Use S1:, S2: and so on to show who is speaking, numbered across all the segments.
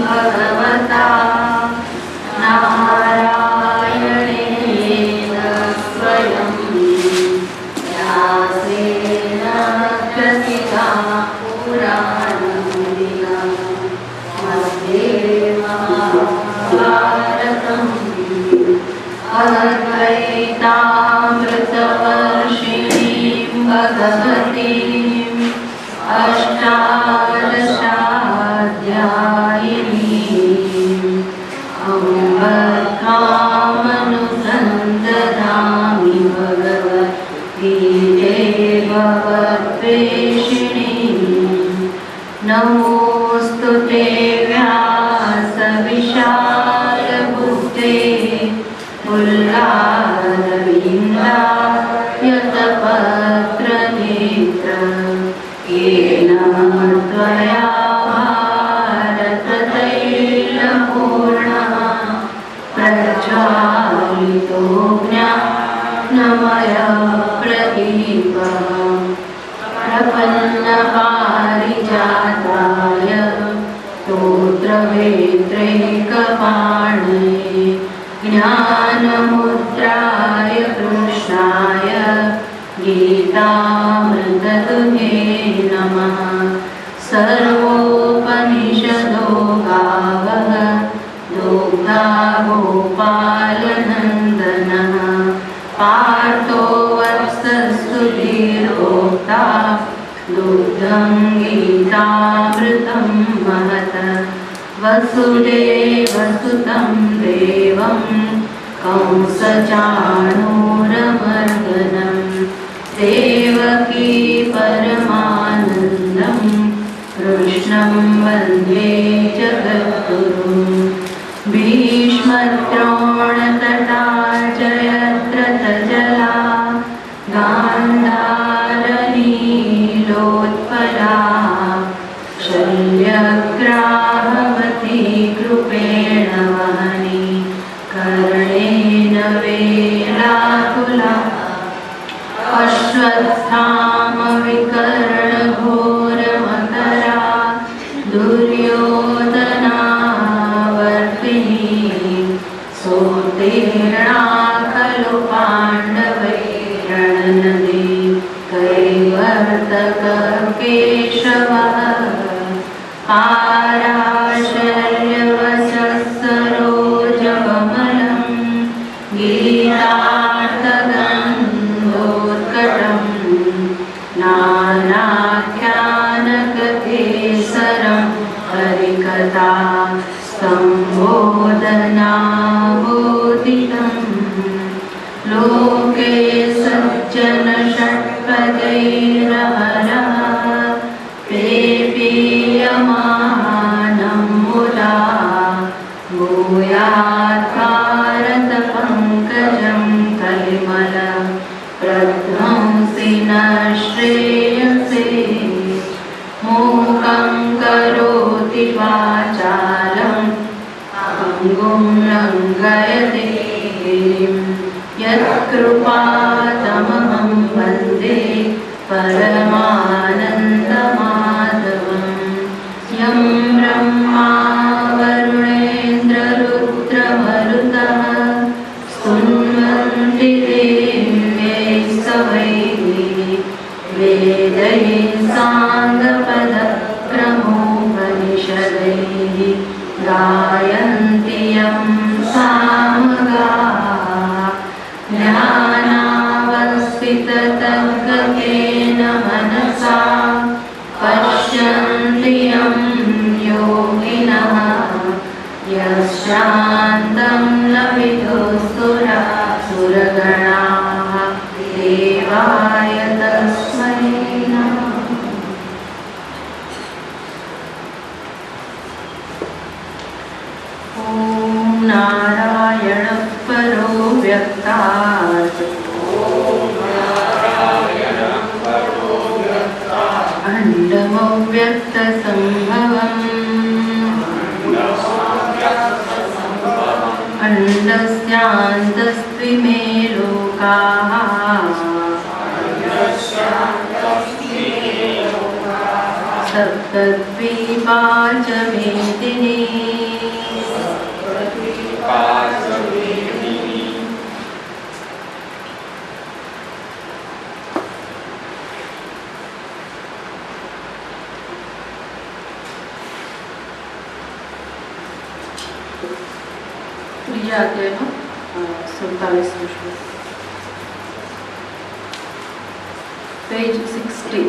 S1: भगवता नारायणेन स्वयं व्यासेन ग्रथिता पुराणेन मध्ये महाभारतम् अद्वैतामृतवर्षिणीं भगवतीम् अष्टादशाध्यायिनीम् अम्ब कामनुसन्दधामि भगवतीते भवद्वेषिणीम् नमोऽस्तु ते व्यासविशालबुद्धे पुल्लारविन्दायतपत्रनेत्र येन त्वया भारततैलपूर्णः प्रज्वालितो ज्ञानमयः प्रदीपः प्रपन्नपारिजाताय स्तोत्रवेत्रैकपाणये ज्ञानमुद्राय कृष्णाय गीतामृतदुहे नमः। सर्वोपनिषदो गावः दुग्धा गोपालनन्दनः पार्थो वत्सस्तुतिर्भोक्ता दुग्धं गीतामृतं महत् वसुदेवसुतं देवं कंसचाणूरमर्दनं देवकी परमानन्दं कृष्णं वन्दे जगद्गुरुं भीष्मद्रोणतटा जयद्रथजला गान्धारनीलोत्पला शल्यग्राहवती कृपेण वहनी कर्णेन वेलाकुला अश्वत्थामविकर्णघोरमकरा दुर्योधनावर्तिनी सोत्तीर्णा खलु पाण्डवैर्रणनदी कैवर्तककेशवः पाराशर्यवचः सरोजकमलं गीतार्थगन्धोत्कटं नानाख्यानककेसरं हरिकथा सम्बोधनाबोधितं लोके सज्जनषट्पदैरहरः पेपीयमानं मुदा भूयात् भारतपङ्कजं कलिमल प्रध्वंसि न श्रेयसे मूकं करोति वाचालं अङ्गुं लङ्घयते गिरिं यत्कृपातमहं वन्दे परमानन्दमाधवं यं ब्रह्मा वरुणेन्द्ररुद्रमरुतः स्तुन्वन्ति देव्यैः सवैः वेदैः साङ्गपदक्रमोपनिषदैः गायन्ति यं सामगाः ज्ञानावस्थिततद्गतेन मनसा पश्यन्ति यं योगिनः यशान्तं लविदुःसुरगणाः देवाय तस्मै नमः। ॐ नारायणः परो व्यक्तात् अण्डमव्यक्तसम्भवम् अण्डस्यान्तस्त्विमे लोकाः सप्तद्वीपा च मेदिनी ત્રીજા અધ્યાયનો 47મો શ્લોક, પેજ 60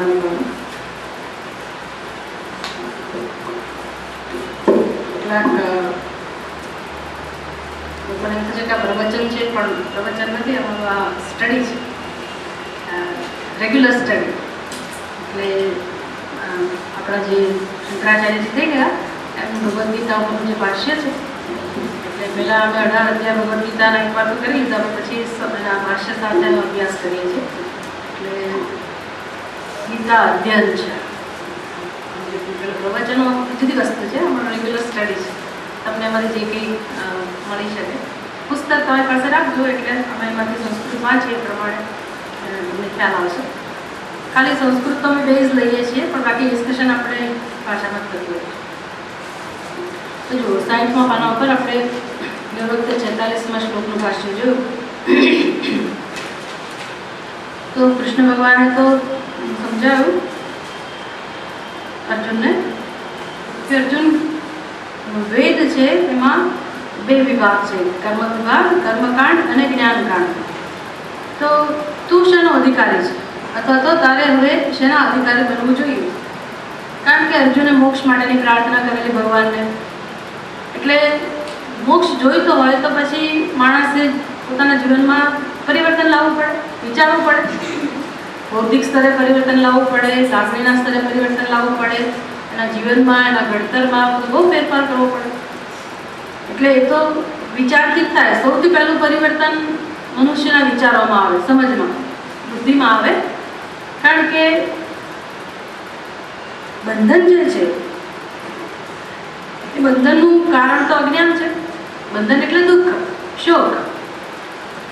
S1: નંબરનું. કેટલાક લોકોને એમ થશે કે આ પ્રવચન છે, પણ પ્રવચન નથી, અમારું આ સ્ટડી છે, રેગ્યુલર સ્ટડી. એટલે આપણા જે શંકરાચાર્યજી થઈ ગયા એમનું ભગવદ્ ગીતા ઉપરનું જે ભાષ્ય છે, એટલે પહેલાં અમે 18 અધ્યાય ભગવદ્ ગીતાના એક વાર તો કરી લીધા, પણ પછી આ ભાષ્ય સાથેનો અભ્યાસ કરીએ છીએ. એટલે ગીતા અધ્યયન છે. પ્રવચનો જુદી વસ્તુ છે, અમારું રેગ્યુલર સ્ટડી છે. તમને અમારી જે કંઈ મળી શકે પુસ્તક તમારી પાસે રાખજો, એટલે અમે એમાંથી સંસ્કૃત વાંચીએ એ પ્રમાણે તમને ખ્યાલ આવશે. ખાલી સંસ્કૃત તો અમે બેઝ લઈએ છીએ, પણ બાકી ડિસ્કશન આપણે ભાષામાં જ કરીએ. તો જુઓ 60મા પાના ઉપર આપણે દર વખતે 46મા શ્લોકનું ભાષ્ય જોયું. તો કૃષ્ણ ભગવાને તો સમજાવ્યું અર્જુનને કે અર્જુન, વેદ છે એમાં 2 વિભાગ છે, કર્મ વિભાગ, કર્મકાંડ અને જ્ઞાનકાંડ. તો તું શેનો અધિકારી છે, અથવા તો તારે હવે શેના અધિકારી બનવું જોઈએ? કારણ કે અર્જુને મોક્ષ માટેની પ્રાર્થના કરેલી ભગવાનને. એટલે મોક્ષ જોઈતો હોય તો પછી માણસે પોતાના જીવનમાં પરિવર્તન લાવવું પડે, વિચારવું પડે, બૌદ્ધિક સ્તરે પરિવર્તન લાવવું પડે, લાગણીના સ્તરે પરિવર્તન લાવવું પડે, એના જીવનમાં, એના ઘડતરમાં બહુ ફેરફાર કરવો પડે. એટલે એ તો વિચારથી જ થાય. સૌથી પહેલું પરિવર્તન મનુષ્યના વિચારોમાં આવે, સમજમાં, બુદ્ધિમાં આવે. કારણ કે બંધન જે છે એ બંધનનું કારણ તો અજ્ઞાન છે. બંધન એટલે દુઃખ, શોક,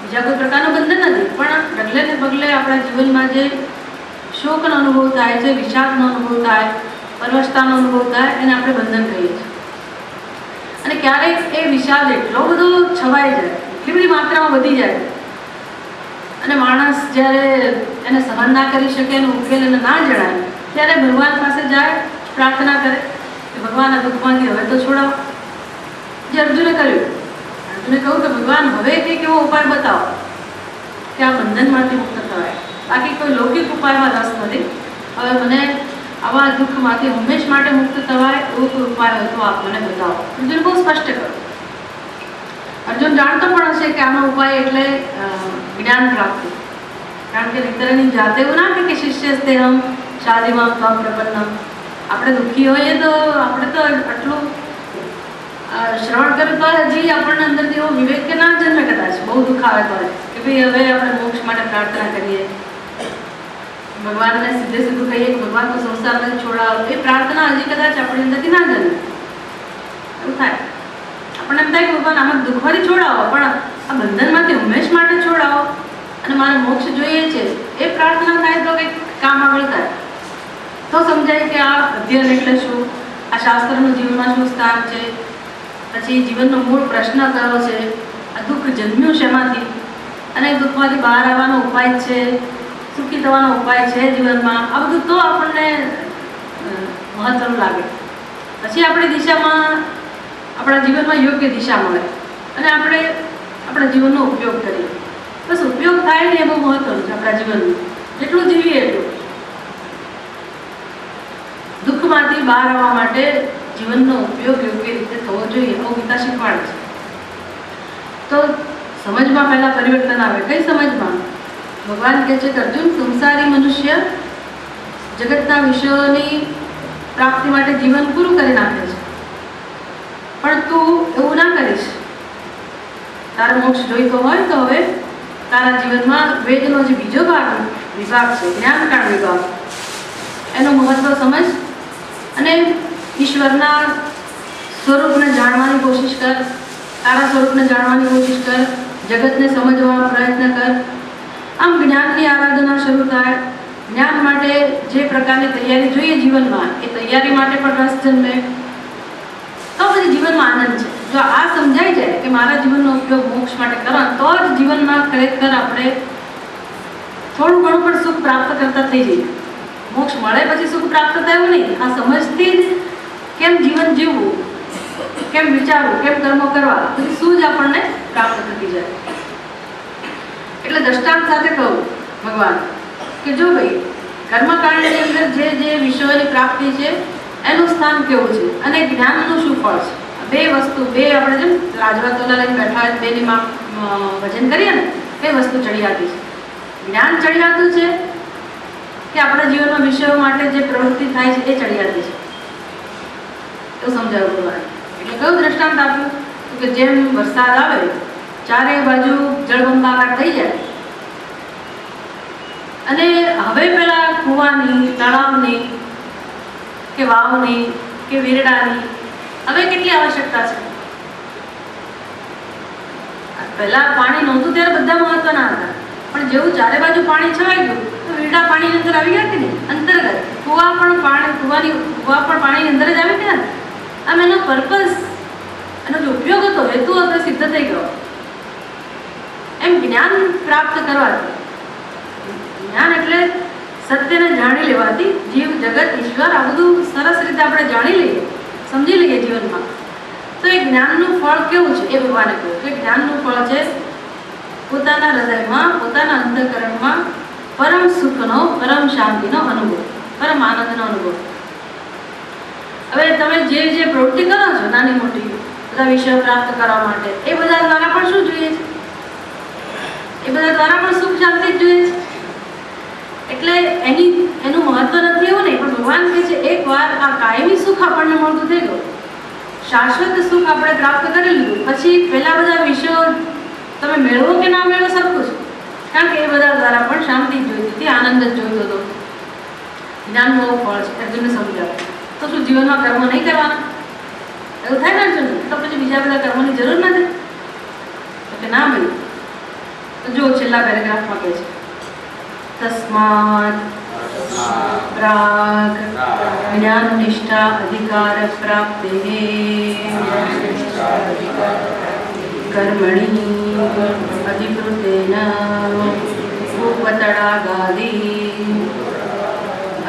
S1: બીજા કોઈ પ્રકારનું બંધન નથી. પણ ડગલે ને પગલે આપણા જીવનમાં જે શોકનો અનુભવ થાય છે, વિષાદનો અનુભવ થાય, પરવશતાનો અનુભવ થાય, એને આપણે બંધન કહીએ છીએ. અને ક્યારેક એ વિષાદ એટલો બધો છવાઈ જાય, એટલી બધી માત્રામાં વધી જાય, અને માણસ જ્યારે એને સહન ના કરી શકે, એનો ઉકેલ એને ના જણાય, ત્યારે ભગવાન પાસે જાય, પ્રાર્થના કરે કે ભગવાન આ દુઃખમાંથી હવે તો છોડાવો. જે અર્જુને કર્યું. અર્જુને કહ્યું કે ભગવાન હવે કંઈક એવો ઉપાય બતાવો કે આ બંધનમાંથી મુક્ત થવાય. બાકી કોઈ લૌકિક ઉપાયમાં રસ નથી. હવે મને આવા દુઃખમાંથી હંમેશ માટે મુક્ત થવાય એવો કોઈ ઉપાય હોય તો આપ મને બતાવો. અર્જુન બહુ સ્પષ્ટ કર્યું. અર્જુન જાણતો પણ હશે કે આનો ઉપાય એટલે જ્ઞાન પ્રાપ્તિ. કારણ કે નિતરની જાતે એવું ના કે શિષ્ય સ્થિરમ શાદીમાં ત્વમ પ્રપન્નમ. આપણે દુઃખી હોઈએ તો આપણે તો આટલું શ્રવણ કર્યું તો હજી આપણને અંદરથી એવો વિવેક કે ના જન્મે કદાચ, બહુ દુઃખ આવે તો કે ભાઈ હવે આપણે મોક્ષ માટે પ્રાર્થના કરીએ, ભગવાનને સીધે સીધું કહીએ કે ભગવાન તો સંસારને છોડાવો. એ પ્રાર્થના હજી કદાચ આપણી અંદરથી ના જન્મે. એવું થાય. આપણને એમ થાય કે ભગવાન આમાં દુઃખમાંથી છોડાવો, પણ આ બંધનમાંથી હંમેશ માટે છોડાવો અને મારે મોક્ષ જોઈએ છે, એ પ્રાર્થના થાય તો કંઈક કામ આગળ થાય. તો સમજાય કે આ અધ્યયન એટલે શું, આ શાસ્ત્રનું જીવનમાં શું સ્થાન છે, પછી જીવનનો મૂળ પ્રશ્ન કયો છે, આ દુઃખ જન્મ્યું શેમાંથી, અને દુઃખમાંથી બહાર આવવાનો ઉપાય છે, સુખી થવાનો ઉપાય છે જીવનમાં. આ બધું તો આપણને મહત્વનું લાગે. પછી આપણી દિશામાં, આપણા જીવનમાં યોગ્ય દિશા મળે અને આપણે આપણા જીવનનો ઉપયોગ કરીએ. બસ ઉપયોગ થાય ને એ બહુ મહત્વનું છે આપણા જીવનનું. જેટલું જીવીએ એટલું. દુઃખમાંથી બહાર આવવા માટે જીવનનો ઉપયોગ યોગ્ય રીતે થવો જોઈએ, આવું ગીતા શીખવાડે છે. તો સમજમાં પહેલાં પરિવર્તન આવે. કઈ સમજમાં? ભગવાન કહે છે કે અર્જુન, સંસારી મનુષ્ય જગતના વિષયોની પ્રાપ્તિ માટે જીવન પૂરું કરી નાખે છે, પણ તું એવું ના કરીશ. તારે મોક્ષ જોઈતો હોય તો હવે તારા જીવનમાં વેદનો જે બીજો વિભાગ છે, જ્ઞાનકાંડ વિભાગ, એનું મહત્વ સમજ અને ઈશ્વરના સ્વરૂપને જાણવાની કોશિશ કર, તારા સ્વરૂપને જાણવાની કોશિશ કર, જગતને સમજવાનો પ્રયત્ન કર. આમ જ્ઞાનની આરાધના શરૂ થાય. જ્ઞાન માટે જે પ્રકારની તૈયારી જોઈએ જીવનમાં, એ તૈયારી માટે પણ રસ જન્મે. તો પછી જીવનમાં આનંદ છે. જો આ સમજાઈ જાય કે મારા જીવનનો ઉપયોગ મોક્ષ માટે કરવા, તો જ જીવનમાં ખરેખર આપણે થોડું ઘણું પણ સુખ પ્રાપ્ત કરતા થઈ જઈએ. મોક્ષ મળે પછી સુખ પ્રાપ્ત થયું નહીં. આ સમજથી જ કેમ જીવન જીવવું, કેમ વિચારવું, કેમ કર્મો કરવા, બધી સૂઝ આપણને પ્રાપ્ત થતી જાય. એટલે દ્રષ્ટાંત સાથે કહું ભગવાન કે જો ભાઈ કર્મકાંડની અંદર જે જે વિષયોની પ્રાપ્તિ છે એનું સ્થાન કેવું છે અને જ્ઞાનનું શું ફળ છે. બે વસ્તુ, બે આપણે જેમ રાજવા તોલા લઈને બેઠા હોય બેની ભજન કરીએ ને, બે વસ્તુ ચડિયાતી છે. જ્ઞાન ચડિયાતું છે કે આપણા જીવનમાં વિષયો માટે જે પ્રવૃત્તિ થાય છે એ ચડિયાતી છે. એવું સમજાવ્યું ભગવાન. એટલે કયું દ્રષ્ટાંત આપ્યું કે જેમ વરસાદ આવે ચારે બાજુ જળબંબાકાર થઈ જાય અને હવે પેલા કૂવાની, તળાવની કે વાવની કે વીરડાની હવે કેટલી આવશ્યકતા છે. પહેલા પાણી નહોતું ત્યારે બધા મહત્વના હતા, પણ જેવું ચારે બાજુ પાણી છવાઈ ગયું તો વીરડા પાણીની અંદર આવી ગયા કે નહીં, અંતર્ગત કૂવા પણ પાણીની અંદર જ આવી ગયા. આમ એનો પર્પઝ, એનો જે ઉપયોગ હતો, હેતુ હતો, સિદ્ધ થઈ ગયો. એમ જ્ઞાન પ્રાપ્ત કરવાથી, જ્ઞાન એટલે સત્યને જાણી લેવાથી જીવ, જગત, ઈશ્વર આ બધું સરસ રીતે આપણે જાણી લઈએ, સમજી લઈએ જીવનમાં. તો એ જ્ઞાનનું ફળ કેવું છે એ ભગવાને કહ્યું કે જ્ઞાનનું ફળ છે પોતાના હૃદયમાં, પોતાના અંતઃકરણમાં પરમ સુખનો, પરમ શાંતિનો અનુભવ, પરમ આનંદનો અનુભવ. હવે તમે જે જે પ્રવૃત્તિ કરો છો નાની મોટી બધા વિષયો પ્રાપ્ત કરવા માટે, એ બધા દ્વારા પણ શું જોઈએ છે? એ બધા દ્વારા પણ સુખ શાંતિ જ જોઈએ છે. એટલે એનું મહત્વ નથી એવું નહીં, પણ ભગવાન કહે છે એકવાર આ કાયમી સુખ આપણને મળતું થઈ ગયું, શાશ્વત સુખ આપણે પ્રાપ્ત કરી લીધું, પછી પેલા બધા વિષયો તમે મેળવો કે ના મેળવો સરખું છે. કારણ કે એ બધા દ્વારા પણ શાંતિ જ જોઈતી હતી, આનંદ જ જોઈતો હતો. જ્ઞાનનું ફળ છે. અર્જુનને સમજાવે તો શું જીવનમાં કર્મ નહીં કરવાના? એવું થાય ને અર્જુન, તો પછી બીજા બધા કર્મોની જરૂર નથી. તો કે ના ભાઈ. તો જો છેલ્લા પેરેગ્રાફમાં કહે છે તસ્માત પ્રાગ જ્ઞાન નિષ્ઠા અધિકાર પ્રાપ્તે કર્મણિ અધિકૃતેન ઉપતડાગાદી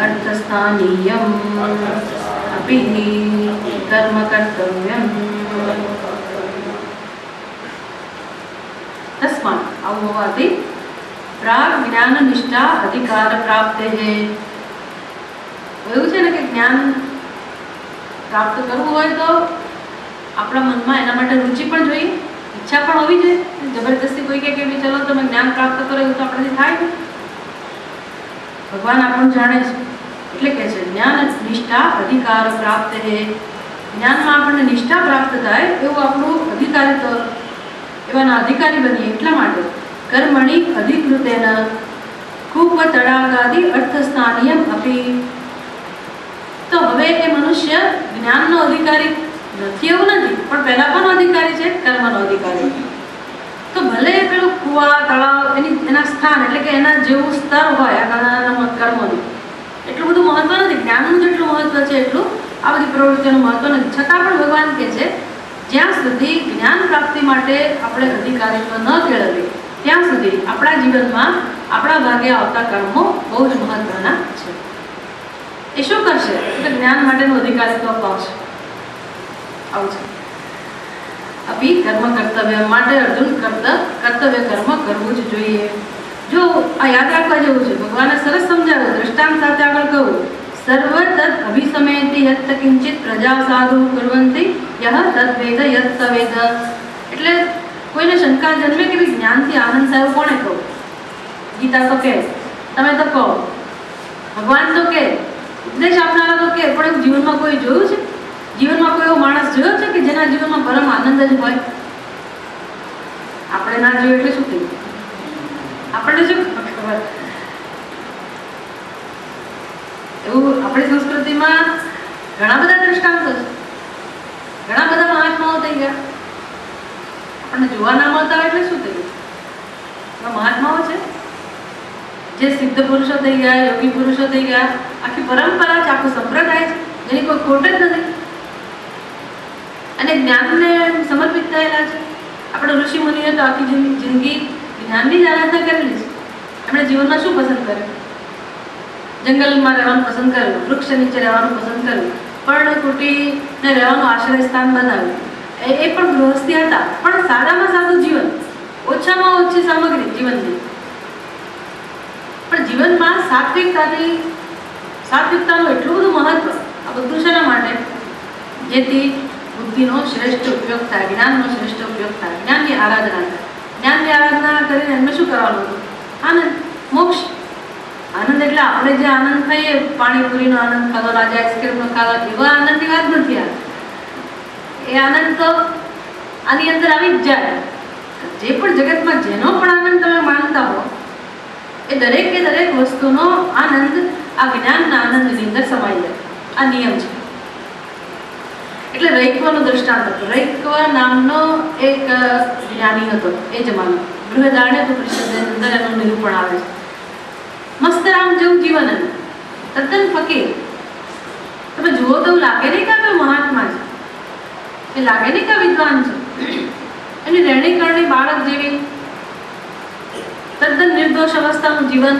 S1: અર્થસ્થાનીયમ અપિ કર્મ કર્તવ્યમ. તસ્માત આવું હોવાથી પ્રાગ જ્ઞાન નિષ્ઠા અધિકાર પ્રાપ્ત હે. એવું છે ને કે જ્ઞાન પ્રાપ્ત કરવું હોય તો આપણા મનમાં એના માટે રુચિ પણ જોઈએ, ઈચ્છા પણ હોવી જોઈએ. જબરદસ્તી કોઈ કે ભાઈ ચલો તમે જ્ઞાન પ્રાપ્ત કરો એવું તો આપણાથી થાય ને. ભગવાન આપણને જાણે છે એટલે કે છે જ્ઞાન નિષ્ઠા અધિકાર પ્રાપ્ત હે. જ્ઞાનમાં આપણને નિષ્ઠા પ્રાપ્ત થાય એવું આપણું અધિકારી, એવાના અધિકારી બનીએ એટલા માટે કર્મણિ અધિકૃતેન ખૂબ તડાગાદી અર્થસ્થાનીયમ અપી. તો હવે એ મનુષ્ય જ્ઞાનનો અધિકારી નથી એવું નથી, પણ પહેલા પણ અધિકારી છે, કર્મનો અધિકારી. તો ભલે પેલું કુવા, તળાવ એના સ્થાન એટલે કે એના જેવું સ્તર હોય આ નાના કર્મોનું, એટલું બધું મહત્વ નથી. જ્ઞાનનું જેટલું મહત્વ છે એટલું આ બધી પ્રવૃત્તિઓનું મહત્વ નથી. છતાં પણ ભગવાન કહે છે જ્યાં સુધી જ્ઞાન પ્રાપ્તિ માટે આપણે અધિકારીત્વ ન કેળવીએ ત્યાં સુધી આપણા જીવનમાં આપણા ભાગે આવતા કર્મો બહુ જ મહત્વના છે. એ શું કરશે કે જ્ઞાન માટેનું અધિકારીત્વ અપાવશે. આવું છે. અભી કર્મ કર્તવ્ય માટે અર્જુન કર્તવ્ય કર્મ કરવું જ જોઈએ. જો આ યાદ રાખવા જેવું છે, ભગવાને સરસ સમજાવ્યું, દ્રષ્ટાંત સાથે આગળ કહું સર્વ તદ અભિસમયતિ યત્ કિંચિત પ્રજા સાધુ કુર્વંતિ યહ તદ વેદ યત્ વેદ. એટલે કોઈને શંકા જન્મે કે જ્ઞાનથી આનંદ થાય કોણે કહું? ગીતા તો કે, તમે તો કહો, ભગવાન તો કે, ઉપદેશ આપનારા તો કે, પણ જીવનમાં કોઈ જોયું છે? જીવનમાં કોઈ એવો માણસ જોયો છે કે જેના જીવનમાં પરમ આનંદ જ હોય? આપણે ના જોયું એટલે શું થયું? આપણને શું ખબર? એવું આપણી સંસ્કૃતિમાં ઘણા બધા દ્રષ્ટાંતો છે, ઘણા બધા મહાત્માઓ થઈ ગયા. આપણને જોવા ના મળતા હોય એટલે શું થયું? મહાત્માઓ છે જે સિદ્ધ પુરુષો થઈ ગયા, યોગી પુરુષો થઈ ગયા, આખી પરંપરા છે, આખું સંપ્રદાય છે જેની કોઈ ખોટ જ નથી અને જ્ઞાનને સમર્પિત થયેલા છે. આપણે ઋષિ મુનિએ તો આખી જિંદગી જ્ઞાનની જ આરાધના કરેલી છે. એમણે જીવનમાં શું પસંદ કર્યું? જંગલમાં રહેવાનું પસંદ કર્યું, વૃક્ષ નીચે રહેવાનું પસંદ કર્યું, પર્ણકુટીને રહેવાનું આશ્રય સ્થાન બનાવ્યું. એ પણ ગૃહસ્થી હતા, પણ સાદામાં સાદું જીવન, ઓછામાં ઓછી સામગ્રી જીવનની. પણ જીવનમાં સાત્વિકતાનું એટલું બધું મહત્વ. આ બધું શેના માટે? જેથી બુદ્ધિનો શ્રેષ્ઠ ઉપયોગ થાય, જ્ઞાનનો શ્રેષ્ઠ ઉપયોગ થાય, જ્ઞાનની આરાધના થાય. જ્ઞાનની આરાધના કરીને એમને શું કરવાનું હતું? આનંદ, મોક્ષ. આનંદ એટલે આપણે જે આનંદ ખાઈએ, પાણીપુરીનો આનંદ ખાધો, રાજા આઈસ્ક્રીમનો ખાધો, એવા આનંદની વાત નથી. એ આનંદ તો આની અંદર આવી જ જાય. જે પણ જગતમાં જેનો પણ આનંદ તમે માનતા હો, એ દરેક વસ્તુનો આનંદ આ જ્ઞાનના આનંદની અંદર સમાઈ જાય. આ નિયમ છે. એટલે રૈક્વનું દ્રષ્ટાંત હતું. રૈક્વ નામનો એક જ્ઞાની હતો એ જમાનો. બૃહદારણ્યક ઉપનિષદની અંદર એનું નિરૂપણ આવે છે. મસ્તરામ જેવું જીવન એનું, તદ્દન ફકીર. તમે જુઓ તો લાગે નહીં કે આ મહાત્મા છે, એ લાગે નહીં કે વિદ્વાન છે. એની રહેણી કરણી બાળક જેવી, તદ્દન નિર્દોષ અવસ્થાનું જીવન,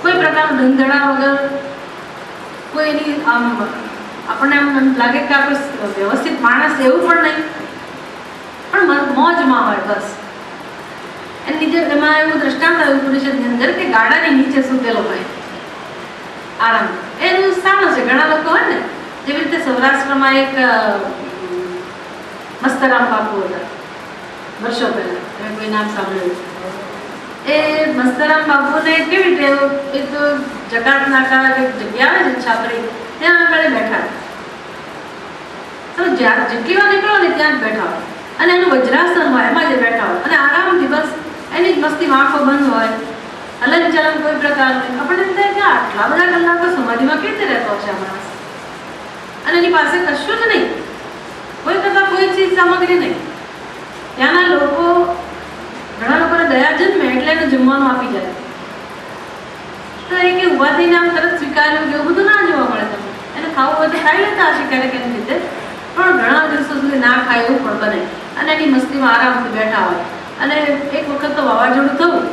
S1: કોઈ પ્રકારનું ધંધડા વગર, કોઈ એની આપણને એમ લાગે કે આપણે વ્યવસ્થિત માણસ એવું પણ નહીં, પણ મોજમાં હોય બસ. એની નીચે એમાં એવું દ્રષ્ટાંત આવ્યું ઉપનિષદની અંદર કે ગાડાની નીચે સૂતેલો હોય આરામ. એનું સ્થાન છે. ઘણા લોકો હોય ને, જેવી રીતે સૌરાષ્ટ્રમાં એક મસ્તરામ બાપુ હતા વર્ષો પહેલા, તમે કોઈ નામ સાંભળ્યું? એ મસ્તરામ બાપુને કેવી ટેવ, એ તો જકાત નાકા જગ્યા આવે છે છાપરી, ત્યાં આગળ બેઠા. તમે જ્યાં જેટલી વાર નીકળો ને ત્યાં જ બેઠા હોય, અને એનું વજ્રાસન હોય, એમાં જ બેઠા હોય, અને આરામથી બસ એની જ મસ્તી, આંખો બંધ હોય, હલન ચલન કોઈ પ્રકારનું. આપણને એમ થાય કે આટલા બધા કલાકો સમાધિમાં કેવી રીતે રહેતો હશે આ માણસ? અને એની પાસે કશું જ નહીં, કોઈ કરતા કોઈ ચીજ સામગ્રી નહીં. ત્યાંના લોકો, ઘણા લોકોને દયા જન્મે એટલે એને જમવાનું આપી જાય. તો એ કે ઊભા થઈને આમ તરત સ્વીકાર્યું કે એવું બધું ના જોવા મળે. તમે એને ખાવું હોય તો ખાઈ લેતા હશે ક્યારેક એની રીતે, પણ ઘણા દિવસો સુધી ના ખાય એવું પણ બને. અને એની મસ્તીમાં આરામથી બેઠા હોય. અને એક વખત તો વાવાઝોડું થયું,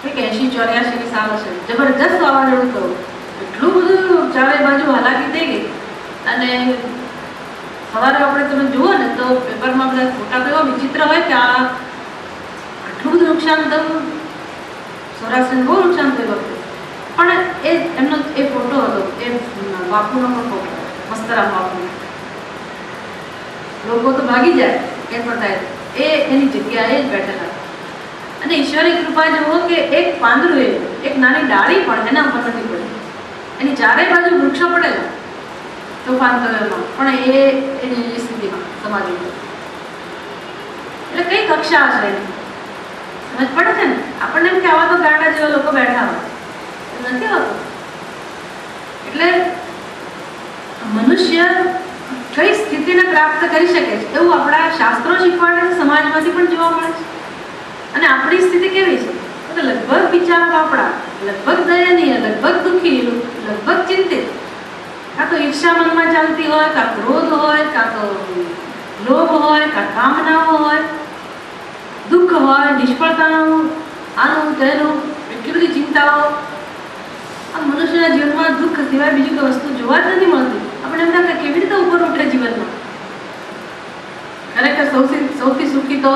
S1: કંઈક 80-84 સાલ હશે, જબરજસ્ત વાવાઝોડું થયું. એટલું બધું ચારે બાજુ હાલાકી થઈ ગઈ. અને સવારે આપણે તમે જુઓ ને તો પેપરમાં બધા ફોટા તો એવા વિચિત્ર હોય કે આ આટલું બધું નુકસાન થયું, સૌરાષ્ટ્રને બહુ નુકસાન થયું હતું. પણ એ એમનો એ ફોટો હતો, એ બાપુનો પણ ફોટો, મસ્તરામ બાપુનો. લોકો તો ભાગી જાય એ પણ થાય, એ એની જગ્યાએ જ બેઠેલા. અને ઈશ્વરની કૃપા જુઓ કે એક પાંદડું, એક નાની ડાળી પણ એના ઉપર નથી પડી. એની ચારે બાજુ વૃક્ષો પડેલા તોફાન થયેલો, પણ એ એની સ્થિતિમાં સમાધિ. એટલે કઈ કક્ષા છે એની સમજ પડે છે ને? આપણને એમ કે આવા તો ગાડા જેવા લોકો બેઠા હોય, નથી હોતું. એટલે મનુષ્ય કઈ સ્થિતિને પ્રાપ્ત કરી શકે છે એવું આપણા શાસ્ત્રો શીખવાડે છે, સમાજમાંથી પણ જોવા મળે છે. અને આપણી સ્થિતિ કેવી છે તો લગભગ વિચારો આપણા, લગભગ દયનીય, લગભગ દુઃખી, લગભગ ચિંતિત. કાં તો ઈર્ષા મનમાં ચાલતી હોય, કાં ક્રોધ હોય, કાં તો લોભ હોય, કાં કામનાઓ હોય, દુઃખ હોય, નિષ્ફળતાનું, આનું તેનું, એટલી બધી ચિંતાઓ. આ મનુષ્યના જીવનમાં દુઃખ સિવાય બીજી કોઈ વસ્તુ જોવા જ નથી મળતી. આપણે એમ થાય કેવી રીતે ઉપર ઉઠે જીવનમાં. ખરેખર સૌથી સુખી તો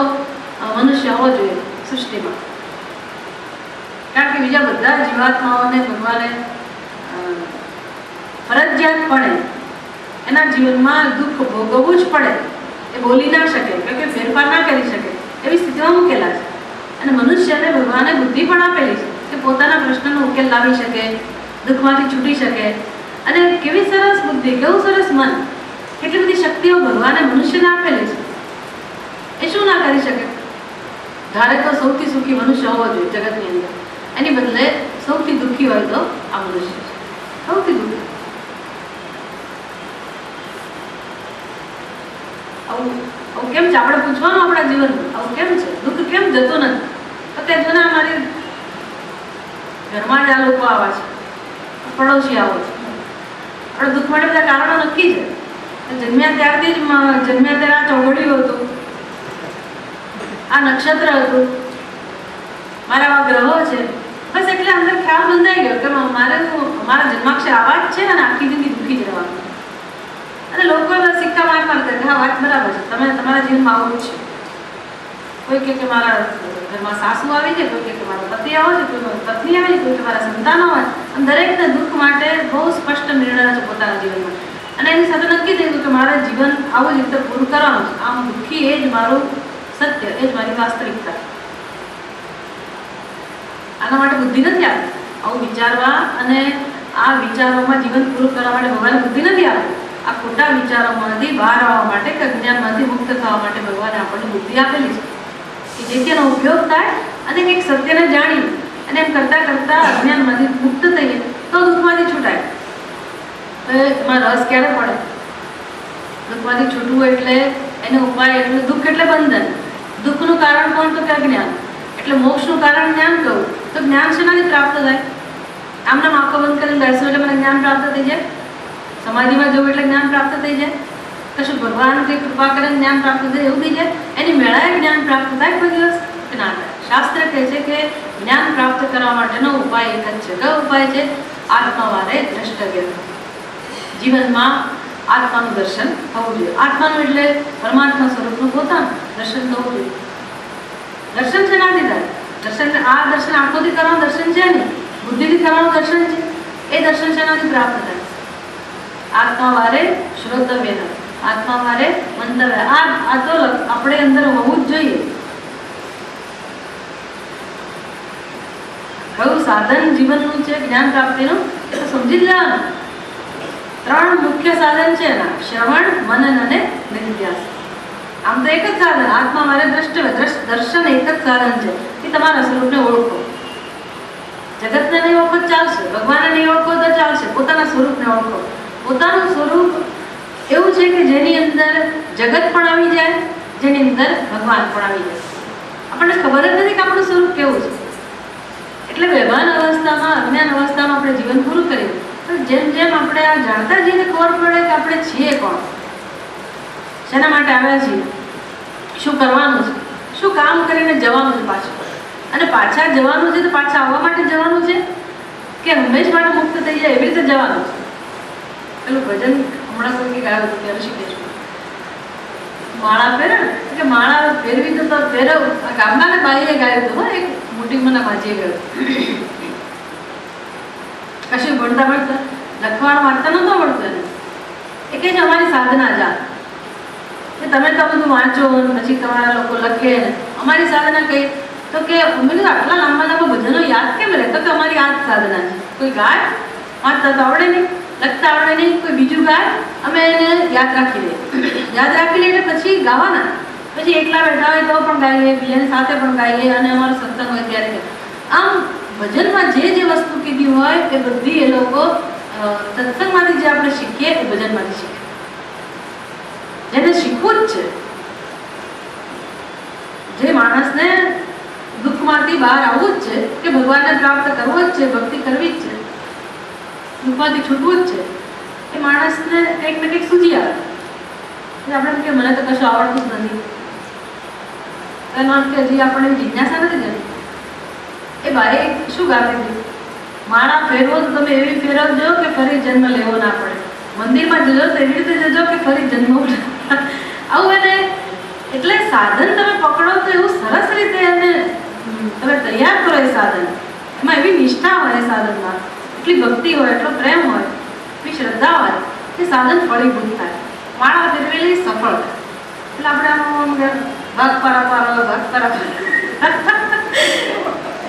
S1: મનુષ્ય હોવો જોઈએ સૃષ્ટિમાં. કારણ કે બીજા બધા જીવાત્માઓને ભગવાને ફરજિયાતપણે એના જીવનમાં દુઃખ ભોગવવું જ પડે. એ બોલી ના શકે, કે ફેરફાર ના કરી શકે એવી સ્થિતિમાં મૂકેલા છે. અને મનુષ્યને ભગવાને બુદ્ધિ પણ આપેલી છે કે પોતાના પ્રશ્નનો ઉકેલ લાવી શકે, દુઃખમાંથી છૂટી શકે. અને કેવી સરસ બુદ્ધિ, કેવું સરસ મન, કેટલી બધી શક્તિઓ ભગવાને મનુષ્યને આપેલી છે. એ શું ના કરી શકે? ધારે તો સૌથી સુખી મનુષ્ય હોવો જોઈએ જગતની અંદર, એની બદલે સૌથી દુઃખી હોય તો આ મનુષ્ય છે, સૌથી દુઃખી. આવું કેમ છે? આપણે પૂછવાનું આપણા જીવનમાં, આવું કેમ છે? દુઃખ કેમ જતું નથી? તો કે જો ને અમારી ઘરમાં જ આ લોકો આવા છે, પડોશી આવો છે. આપણે દુઃખ માટે બધા કારણો નક્કી છે. જન્મ્યા ત્યારથી જ જન્મ્યા ત્યારે આ ચોઘડિયું હતું, આ નક્ષત્ર હતું, મારા આવા ગ્રહો છે, બસ એટલે અંદર ખ્યાલ બંધાઈ ગયો કે મારે મારા જન્માક્ષર આવા જ છે અને આખી જિંદગી દુઃખી જ રહેવાનું. અને લોકો બધા સિક્કા માર કરે કે હા વાત બરાબર છે, તમે તમારા જીવનમાં આવું જ છે. કોઈ કે મારા ઘરમાં સાસુ આવી છે, કોઈ કે મારો પતિ આવો છે, કોઈ મારી પત્ની આવી છે, કોઈ કે મારા સંતાનો આવે. આમ દરેકને દુઃખ માટે બહુ સ્પષ્ટ નિર્ણય છે પોતાના જીવનમાં. અને એની સાથે નક્કી થઈ ગયું કે મારે જીવન આવું જ રીતે પૂરું કરવાનું છે. આમ દુઃખી એ જ મારું સત્ય, એ જ મારી વાસ્તવિકતા. આના માટે બુદ્ધિ નથી આપી આવું વિચારવા, અને આ વિચારોમાં જીવન પૂરું કરવા માટે ભગવાને બુદ્ધિ નથી આપી. આ ખોટા વિચારોમાંથી બહાર આવવા માટે કે અજ્ઞાનમાંથી મુક્ત થવા માટે ભગવાને આપણને બુદ્ધિ આપેલી છે કે જેથી એનો ઉપયોગ થાય અને કંઈક સત્યને જાણીએ અને એમ કરતાં કરતાં અજ્ઞાનમાંથી મુક્ત થઈએ તો દુઃખમાંથી છૂટાય. તો એમાં રસ ક્યારે પડે? દુઃખમાંથી છૂટવું એટલે એનો ઉપાય એટલે દુઃખ એટલે બંધન. દુઃખનું કારણ કોણ? તો કે અજ્ઞાન. એટલે મોક્ષનું કારણ જ્ઞાન કહું તો જ્ઞાન શેનાથી પ્રાપ્ત થાય? આમના આંખો બંધ કરીને બેસવું એટલે મને જ્ઞાન પ્રાપ્ત થઈ જાય? સમાધિમાં જવું એટલે જ્ઞાન પ્રાપ્ત થઈ જાય? કશું ભગવાન કંઈ કૃપા કરે જ્ઞાન પ્રાપ્ત થાય એવું થઈ જાય? એની મેળાએ જ્ઞાન પ્રાપ્ત થાય કોઈ દિવસ કે ના થાય? શાસ્ત્ર કહે છે કે જ્ઞાન પ્રાપ્ત કરવા માટેનો ઉપાય એક જ છે. કયો ઉપાય છે? આત્માવારે દ્રષ્ટવ્ય. જીવનમાં આત્માનું દર્શન થવું જોઈએ. આત્માનું એટલે પરમાત્મા સ્વરૂપનું પોતાનું દર્શન થવું જોઈએ. દર્શન શેનાથી થાય? દર્શન આ દર્શન આંખોથી કરવાનું દર્શન છે ને, બુદ્ધિથી કરવાનું દર્શન છે. એ દર્શન શેનાથી પ્રાપ્ત થાય? આત્માવારે શ્રોતવ્ય, આત્માવારે મંતવ્ય. આ તો આપણે અંદર હોવું જ જોઈએ. કયું સાધન જીવનનું છે જ્ઞાન પ્રાપ્તિનું એ તો સમજી જ લેવાનું. 3 મુખ્ય સાધન છે એના: શ્રવણ, મનન અને નિધ્યાસ. આમ તો એક જ સાધન, આત્મા મારે દ્રષ્ટવ્ય, દર્શન એક જ સાધન છે કે તમારા સ્વરૂપને ઓળખો. જગતને નહીં ઓળખો ચાલશે, ભગવાનને નહીં ઓળખો તો ચાલશે, પોતાના સ્વરૂપને ઓળખો. પોતાનું સ્વરૂપ એવું છે કે જેની અંદર જગત પણ આવી જાય, જેની અંદર ભગવાન પણ આવી જાય. આપણને ખબર જ નથી કે આપણું સ્વરૂપ કેવું છે. એટલે વ્યવહાર અવસ્થામાં, અજ્ઞાન અવસ્થામાં આપણે જીવન પૂરું કરીએ તો જેમ જેમ આપણે આ જાણતા જઈને ખબર પડે કે આપણે છીએ કોણ, શેના માટે આવ્યા છીએ, શું કરવાનું છે, શું કામ કરીને જવાનું છે પાછું, અને પાછા જવાનું છે તો પાછા આવવા માટે જવાનું છે કે હંમેશ માટે મુક્ત થઈ જાય એવી રીતે જવાનું છે. પેલું ભજન હમણાં કોઈ ગાયું હતું ત્યારે ઋષિકેશમાં, માળા ફેરે કે માળા ફેરવી તો ફેરવ. ગામડાને બાઈએ ગાયું હતું, એક મોટી મને માજીએ ગયું. કશું ભણતા ભણતા લખવાનું વાંચતા નહોતો આવડતું એને. એ કહે છે અમારી સાધના જા કે તમે તો બધું વાંચો પછી તમારા લોકો લખે ને અમારી સાધના કઈ? તો કે અમે આટલા લાંબા લાંબા ભજનો યાદ કેમ રહે? તો કે અમારી આ જ સાધના છે. કોઈ ગાય વાંચતા તો આવડે નહીં, લખતા આવડે નહીં, કોઈ બીજું ગાય અમે એને યાદ રાખી લઈએ. યાદ રાખી લઈએ એટલે પછી ગાવાના, પછી એકલા બેઠા હોય તો પણ ગાઈએ, બીજાની સાથે પણ ગાઈએ, અને અમારો સત્સંગ હોય ત્યારે. આમ ભજનમાં જે જે વસ્તુ કીધી હોય એ બધી એ લોકો સત્સંગમાંથી જે આપણે શીખીએ એ ભજનમાંથી શીખીએ. જેને શીખવું જ છે, જે માણસને દુઃખમાંથી બહાર આવવું જ છે કે ભગવાનને પ્રાપ્ત કરવો જ છે, ભક્તિ કરવી જ છે, દુઃખમાંથી છૂટવું જ છે, એ માણસને કંઈક ને કંઈક સૂજી આવે. આપણે કે મને તો કશું આવડતું જ નથી, એનો અર્થ કે હજી આપણને જિજ્ઞાસા નથી જતી. એ ભાઈ શું ગાતી હતી? માળા ફેરવો તો તમે એવી ફેરવજો કે ફરી જન્મ લેવો ના પડે. મંદિરમાં જજો તો એવી રીતે જજો કે ફરી જન્મ આવું. એને એટલે સાધન તમે પકડો તો એવું સરસ રીતે એને તમે તૈયાર કરો. એ સાધન એમાં એવી નિષ્ઠા હોય, એ સાધનમાં એટલી ભક્તિ હોય, એટલો પ્રેમ હોય, એટલી શ્રદ્ધા હોય કે સાધન ફળીભૂત થાય, માળા ફેરવેલી સફળ થાય. એટલે આપણે આમ ભાગ પારા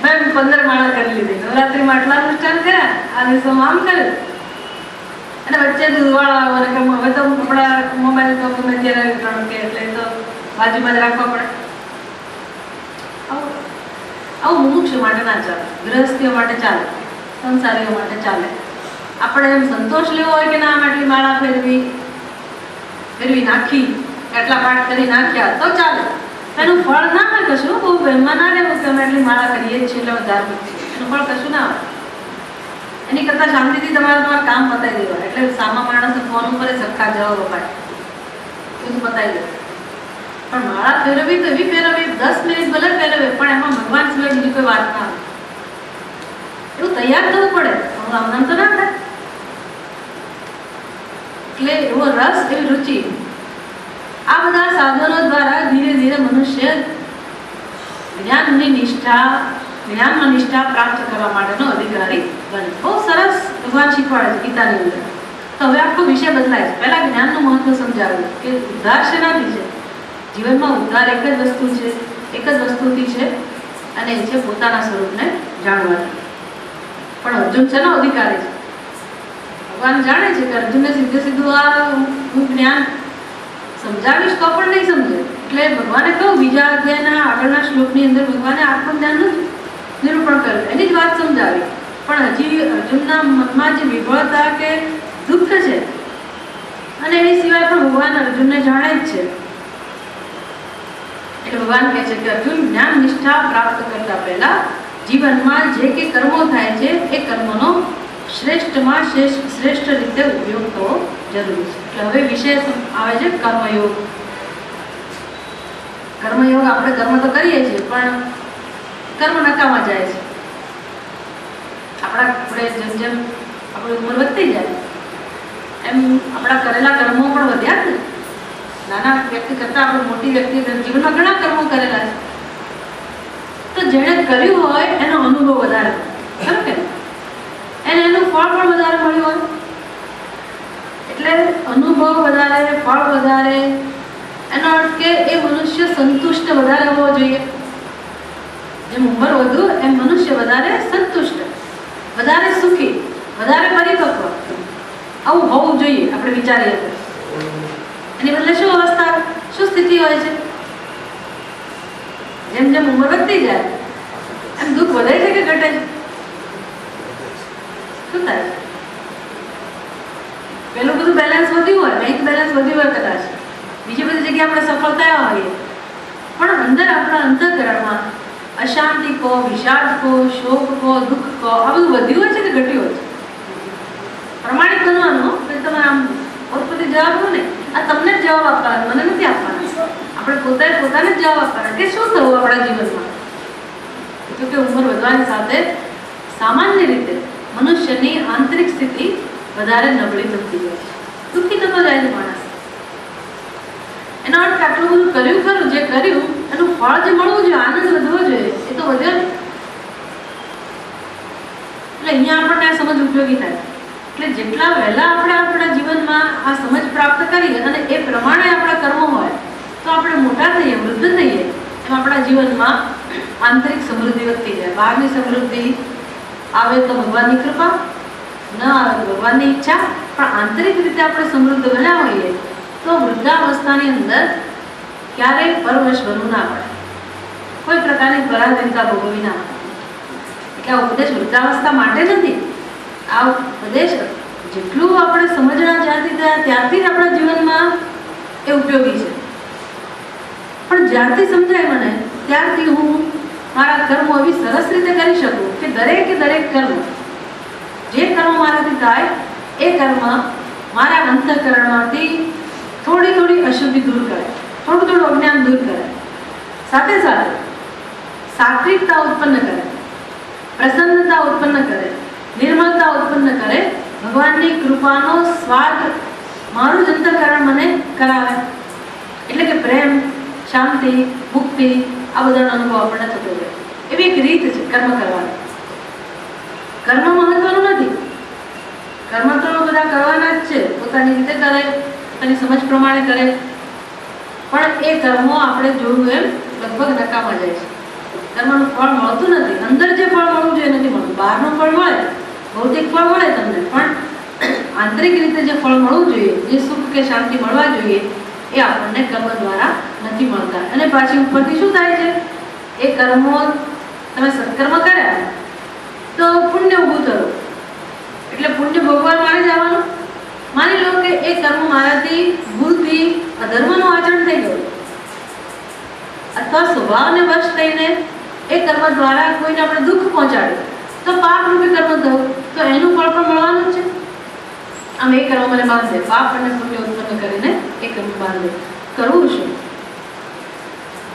S1: મેં 15 માળા કરી લીધી. નવરાત્રિમાં આટલા અનુષ્ઠાન કર્યા, આ દિવસોમાં આમ કર્યું, અને વચ્ચે દૂધવાળા આવે કે હવે તો આપણા મોબાઈલ તો ગમે ત્યારે ત્રણ કે એટલે તો બાજુમાં જ રાખવા પડે. આવું મુમુક્ષુ માટે ના ચાલે, ગૃહસ્થીઓ માટે ચાલે, સંસારીઓ માટે ચાલે. આપણે એમ સંતોષ લેવો હોય કે ના આટલી માળા ફેરવી નાખી, એટલા પાઠ કરી નાખ્યા તો ચાલે. એનું ફળ ના હોય કશું, બહુ વહેમમાં ના રહેવું કે અમે એટલી માળા કરીએ જ છીએ એટલે ધાર્મિક છે, એનું ફળ કશું ના હોય. એની કરતાં શાંતિથી તમારું કામ પતાવી દેવા. એટલે સામા માણસ ફોન ઉપર સક્કા જવાબ અપાય, બધું પતાવી દેવા. પણ માળા ફેરવવી તો એવી ફેરવવી, 10 મિનિટ ભલે ફેરવે, પણ એમાં ભગવાન સિવાય બીજી કોઈ વાત ના આવે. એ એવું તૈયાર થવું પડે, આમ તો ના થાય. એટલે એવો રસ, એવી રુચિ, આ બધા સાધનો દ્વારા ધીરે ધીરે મનુષ્ય જ્ઞાનમાં નિષ્ઠા પ્રાપ્ત કરવા માટેનો અધિકારી બને. બહુ સરસ ભગવાન શીખવાડે છે ગીતાની અંદર. તો હવે આખો વિષય બદલાય છે. પહેલા જ્ઞાનનું મહત્વ સમજાવ્યું કે ઉદ્ધાર શેનાથી છે? જીવનમાં ઉદ્ધાર એક જ વસ્તુ છે, એક જ વસ્તુથી છે, અને એ છે પોતાના સ્વરૂપને જાણવાથી. પણ અર્જુન છે ને અધિકારી છે. ભગવાન જાણે છે કે અર્જુનને સીધું આ હું જ્ઞાન સમજાવીશ તો પણ નહીં સમજે. એટલે ભગવાને કહ્યું બીજા અધ્યાયના આગળના શ્લોકની અંદર ભગવાને આત્મજ્ઞાનનું નિરૂપણ કર્યું, એની જ વાત સમજાવી. પણ હજી અર્જુનના મનમાં જે વિભળતા કે દુઃખ છે, અને એની સિવાય પણ ભગવાન અર્જુનને જાણે જ છે. એટલે ભગવાન કહે છે કે અર્જુન, જ્ઞાન નિષ્ઠા પ્રાપ્ત કરતા પહેલા જીવનમાં જે કે કર્મો થાય છે એ કર્મનો શ્રેષ્ઠમાં શ્રેષ્ઠ રીતે ઉપયોગ થવો જરૂરી છે. એટલે હવે વિષય આવે છે કર્મયોગ. કર્મયોગ, આપણે કર્મ તો કરીએ છીએ પણ કર્મ નકામા જાય છે. આપણે જેમ આપણી ઉંમર વધતી જાય એમ આપણા કરેલા કર્મો પણ વધ્યા ને. નાના વ્યક્તિ કરતાં આપણે મોટી વ્યક્તિ જીવનમાં ઘણા કર્મો કરેલા છે. તો જેણે કર્યું હોય એનો અનુભવ વધારે, ખરું કે એનું ફળ પણ વધારે મળ્યું હોય. એટલે અનુભવ વધારે, ફળ વધારે, એનો અર્થ કે એ મનુષ્ય સંતુષ્ટ વધારે હોવો જોઈએ. જેમ ઉંમર વધુ એમ મનુષ્ય વધારે સંતુષ્ટ, વધારે સુખી, વધારે પરિપક્વ આવું હોવું જોઈએ. આપણે વિચારીએ તો એની બદલે શું અવસ્થા, શું સ્થિતિ હોય છે? જેમ જેમ ઉંમર વધતી જાય એમ દુઃખ વધે છે કે ઘટે છે? શું થાય છે? પેલું બધું બેલેન્સ વધ્યું હોય, બેંક બેલેન્સ વધ્યું હોય કદાચ, બીજી બધી જગ્યાએ આપણે સફળ થયા હોઈએ, પણ અંદર આપણા અંતઃકરણમાં અશાંતિ કહો, વિષાદ કહો, શોક કહો, દુઃખ કહો, આ બધું વધ્યું હોય છે કે ઘટ્યું હોય છે? પ્રમાણિક બનવાનું. તમે આમ પોતપોતે જવાબ હો ને, આ તમને જ જવાબ આપવાનો, મને નથી આપવાનો. આપણે પોતાને જ જવાબ આપવાના કે શું થવું આપણા જીવનમાં. તો કે ઉંમર વધવાની સાથે સામાન્ય રીતે મનુષ્યની આંતરિક સ્થિતિ વધારે નબળી બનતી જાય છે, દુઃખી થતો જાય છે માણસ. એનો અર્થ આટલું બધું કર્યું ખરું, જે કર્યું એનું ફળ જે મળવું જોઈએ, આનંદ વધવો જોઈએ, એ તો વધ્યો ને. એટલે અહીંયા આપણને આ સમજ ઉપયોગી થાય. એટલે જેટલા વહેલા આપણે આપણા જીવનમાં આ સમજ પ્રાપ્ત કરીએ અને એ પ્રમાણે આપણા કર્મો હોય તો આપણે મોટા થઈએ, વૃદ્ધ થઈએ, એમ આપણા જીવનમાં આંતરિક સમૃદ્ધિ વધતી જાય. બહારની સમૃદ્ધિ આવે તો ભગવાનની કૃપા, ન આવે તો ભગવાનની ઈચ્છા, પણ આંતરિક રીતે આપણે સમૃદ્ધ બન્યા હોઈએ તો વૃદ્ધાવસ્થાની અંદર ક્યારેય પરવશ બનવું ના પડે, કોઈ પ્રકારની પરાધીનતા ભોગવવી ના પડે. એટલે આ ઉપદેશ વૃદ્ધાવસ્થા માટે નથી. આ ઉપદેશ જેટલું આપણે સમજણા જ્યાંથી થયા ત્યારથી જ આપણા જીવનમાં એ ઉપયોગી છે. પણ જ્યારથી સમજાય મને ત્યારથી હું મારા કર્મો એવી સરસ રીતે કરી શકું કે દરેક કર્મ, જે કર્મ મારાથી થાય એ કર્મ મારા અંતઃકરણમાંથી થોડી અશુદ્ધિ દૂર કરે, થોડું અજ્ઞાન દૂર કરે, સાથે સાથે સાત્વિકતા ઉત્પન્ન કરે, પ્રસન્નતા ઉત્પન્ન કરે, નિર્મળતા ઉત્પન્ન કરે, ભગવાનની કૃપાનો સ્વાદ મારું જ અંતઃકરણ મને કરાવે. એટલે કે પ્રેમ, શાંતિ, મુક્તિ આ બધાનો અનુભવ આપણને થતો રહે. એવી એક રીત છે કર્મ કરવાની. કર્મ મહત્વનું નથી, કર્મ તો બધા કરવાના જ છે, પોતાની રીતે કરે, પોતાની સમજ પ્રમાણે કરે, પણ એ કર્મો આપણે જોયું એમ લગભગ નકામા જાય છે. કર્મનું ફળ મળતું નથી. અંદર જે ફળ મળવું જોઈએ નથી મળતું. બહારનું ફળ મળે, ભૌતિક ફળ મળે તમને, પણ આંતરિક રીતે જે ફળ મળવું જોઈએ, જે સુખ કે શાંતિ મળવા જોઈએ, એ આપણને કર્મ દ્વારા નથી મળતા. અને પાછી ઉપરથી શું થાય છે? એ કર્મો તમે સત્કર્મ કર્યા તો પુણ્ય ઊભું થયું, એટલે પુણ્ય ભોગવા મારે જવાનું. માની લો કે એ કર્મ મારાથી ભૂલથી અધર્મનું આચરણ થઈ ગયું, અથવા સ્વભાવને વશ થઈને એ કર્મ દ્વારા કોઈને આપણે દુઃખ પહોંચાડ્યું, તો પાપ રૂપી કર્મ થયું, તો એનું ફળ પણ મળવાનું જ છે. આમ એ કર્મ મને બાંધે, પાપ અને પુણ્ય ઉત્પન્ન કરીને એ કર્મ બાંધે. કરવું શું?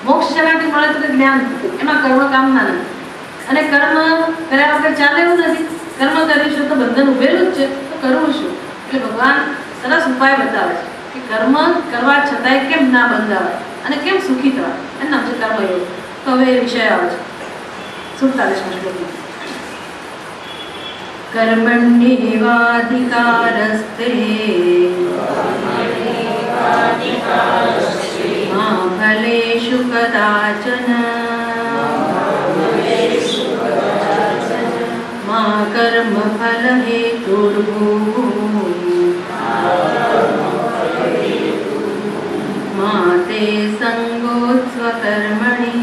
S1: મોક્ષ શેનાથી મળે તો જ્ઞાન, એમાં કર્મ કામના નથી. અને કર્મ કર્યા વગર ચાલે એવું નથી. કર્મ કરીશું તો બંધન ઉભેલું જ છે, તો કરવું શું? એટલે ભગવાન સરસ ઉપાય બતાવે છે કે કર્મ કરવા છતાંય કેમ ના બંધાવાય અને કેમ સુખી થવાય. એનું નામ છે કર્મયોગ. તો હવે એ વિષય આવે છે 47મા શ્લોકમાં. કર્મણ્યેવાધિકારસ્તે મા ફલેષુ કદાચન મા કર્મ ફલ હેતુર્ભૂઃ મા તે સંગોત્સ્વ કર્મણિ.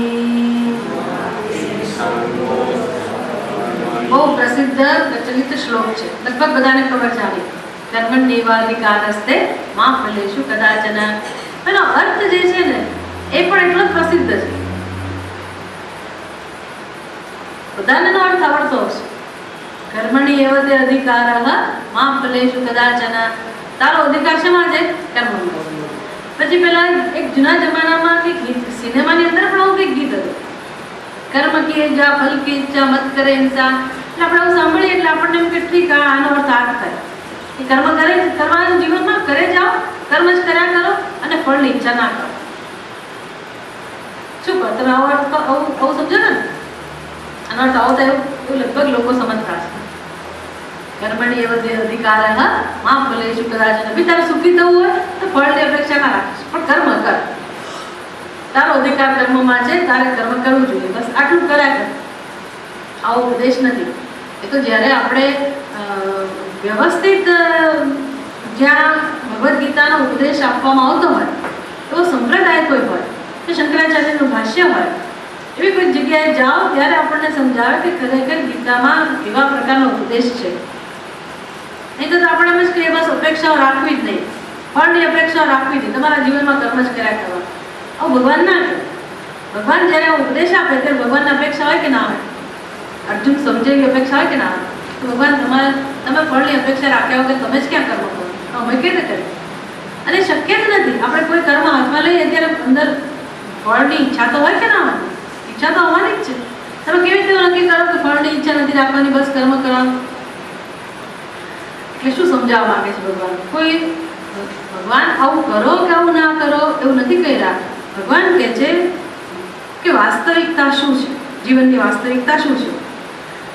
S1: બહુ પ્રસિદ્ધ પ્રચલિત શ્લોક છે, લગભગ બધાને ખબર છે. આવી કર્મણ્યેવાધિકારસ્તે મા ફલેષુ કદાચન, એનો અર્થ જે છે ને એ પણ એટલો જ પ્રસિદ્ધ છે. બધાને એનો અર્થ આવડતો હશે. કર્મણિ એવ તે અધિકારઃ મા ફલેષુ કદાચન. તારો અધિકાર શેમાં છે? કર્મમાં. પછી પેલા એક જૂના જમાનામાં કંઈક સિનેમાની અંદર પણ આવું કંઈક ગીત હતું, કર્મ કી જા ફલ કી ઈચ્છા મત કરે ઇન્સાન. એટલે આપણે આવું સાંભળીએ એટલે આપણને એમ કે ઠીક આનો અર્થ આ થાય કે કર્મ કરવાનું જીવનમાં કરે જાઓ, કર્મ જ કર્યા કરો અને ફળની ઈચ્છા ના કરો. શું કહો તમે? આવું સમજો ને, આનો અર્થ આવો થાય એવું લગભગ લોકો સમજતા છે. કર્મણિ એવ તે અધિકારઃ મા ફલેષુ કદાચન. બી તારે સુખી થવું હોય તો ફળની અપેક્ષા ના રાખીશ, પણ કર્મ કર. તારો અધિકાર કર્મમાં છે, તારે કર્મ કરવું જોઈએ, બસ આટલું કર્યા કર. આવો ઉપદેશ નથી. એ તો જ્યારે આપણે વ્યવસ્થિત જ્યાં ભગવદ્ ગીતાનો ઉપદેશ આપવામાં આવતો હોય તો સંપ્રદાય કોઈ હોય કે શંકરાચાર્યનું ભાષ્ય હોય એવી કોઈ જગ્યાએ જાઓ ત્યારે આપણને સમજાવે કે ખરેખર ગીતામાં એવા પ્રકારનો ઉપદેશ છે. નહીં તો આપણે એમ જ કહીએ બસ અપેક્ષાઓ રાખવી જ નહીં, ફળની અપેક્ષાઓ રાખવી જ નહીં, તમારા જીવનમાં કર્મ જ કર્યા કરવા. આવું ભગવાન ના કહે. ભગવાન જ્યારે ઉપદેશ આપે ત્યારે ભગવાનની અપેક્ષા હોય કે ના હોય? અર્જુન સમજે એવી અપેક્ષા હોય કે ના હોય? તો ભગવાન તમે ફળની અપેક્ષા રાખ્યા વગર તમે જ ક્યાં કર્મ કરો? અમે કેવી રીતે કરીએ? અને શક્ય જ નથી. આપણે કોઈ કર્મ હાથમાં લઈએ ત્યારે અંદર ફળની ઈચ્છા તો હોય કે ના હોય? ઈચ્છા તો હોવાની જ છે. તમે કેવી રીતે નક્કી કરો કે ફળની ઈચ્છા નથી રાખવાની, બસ કર્મ કરવાનું? એટલે શું સમજાવવા માંગે છે ભગવાન? કોઈ ભગવાન આવું કરો કે આવું ના કરો એવું નથી કહી રહ્યા. ભગવાન કહે છે કે વાસ્તવિકતા શું છે, જીવનની વાસ્તવિકતા શું છે?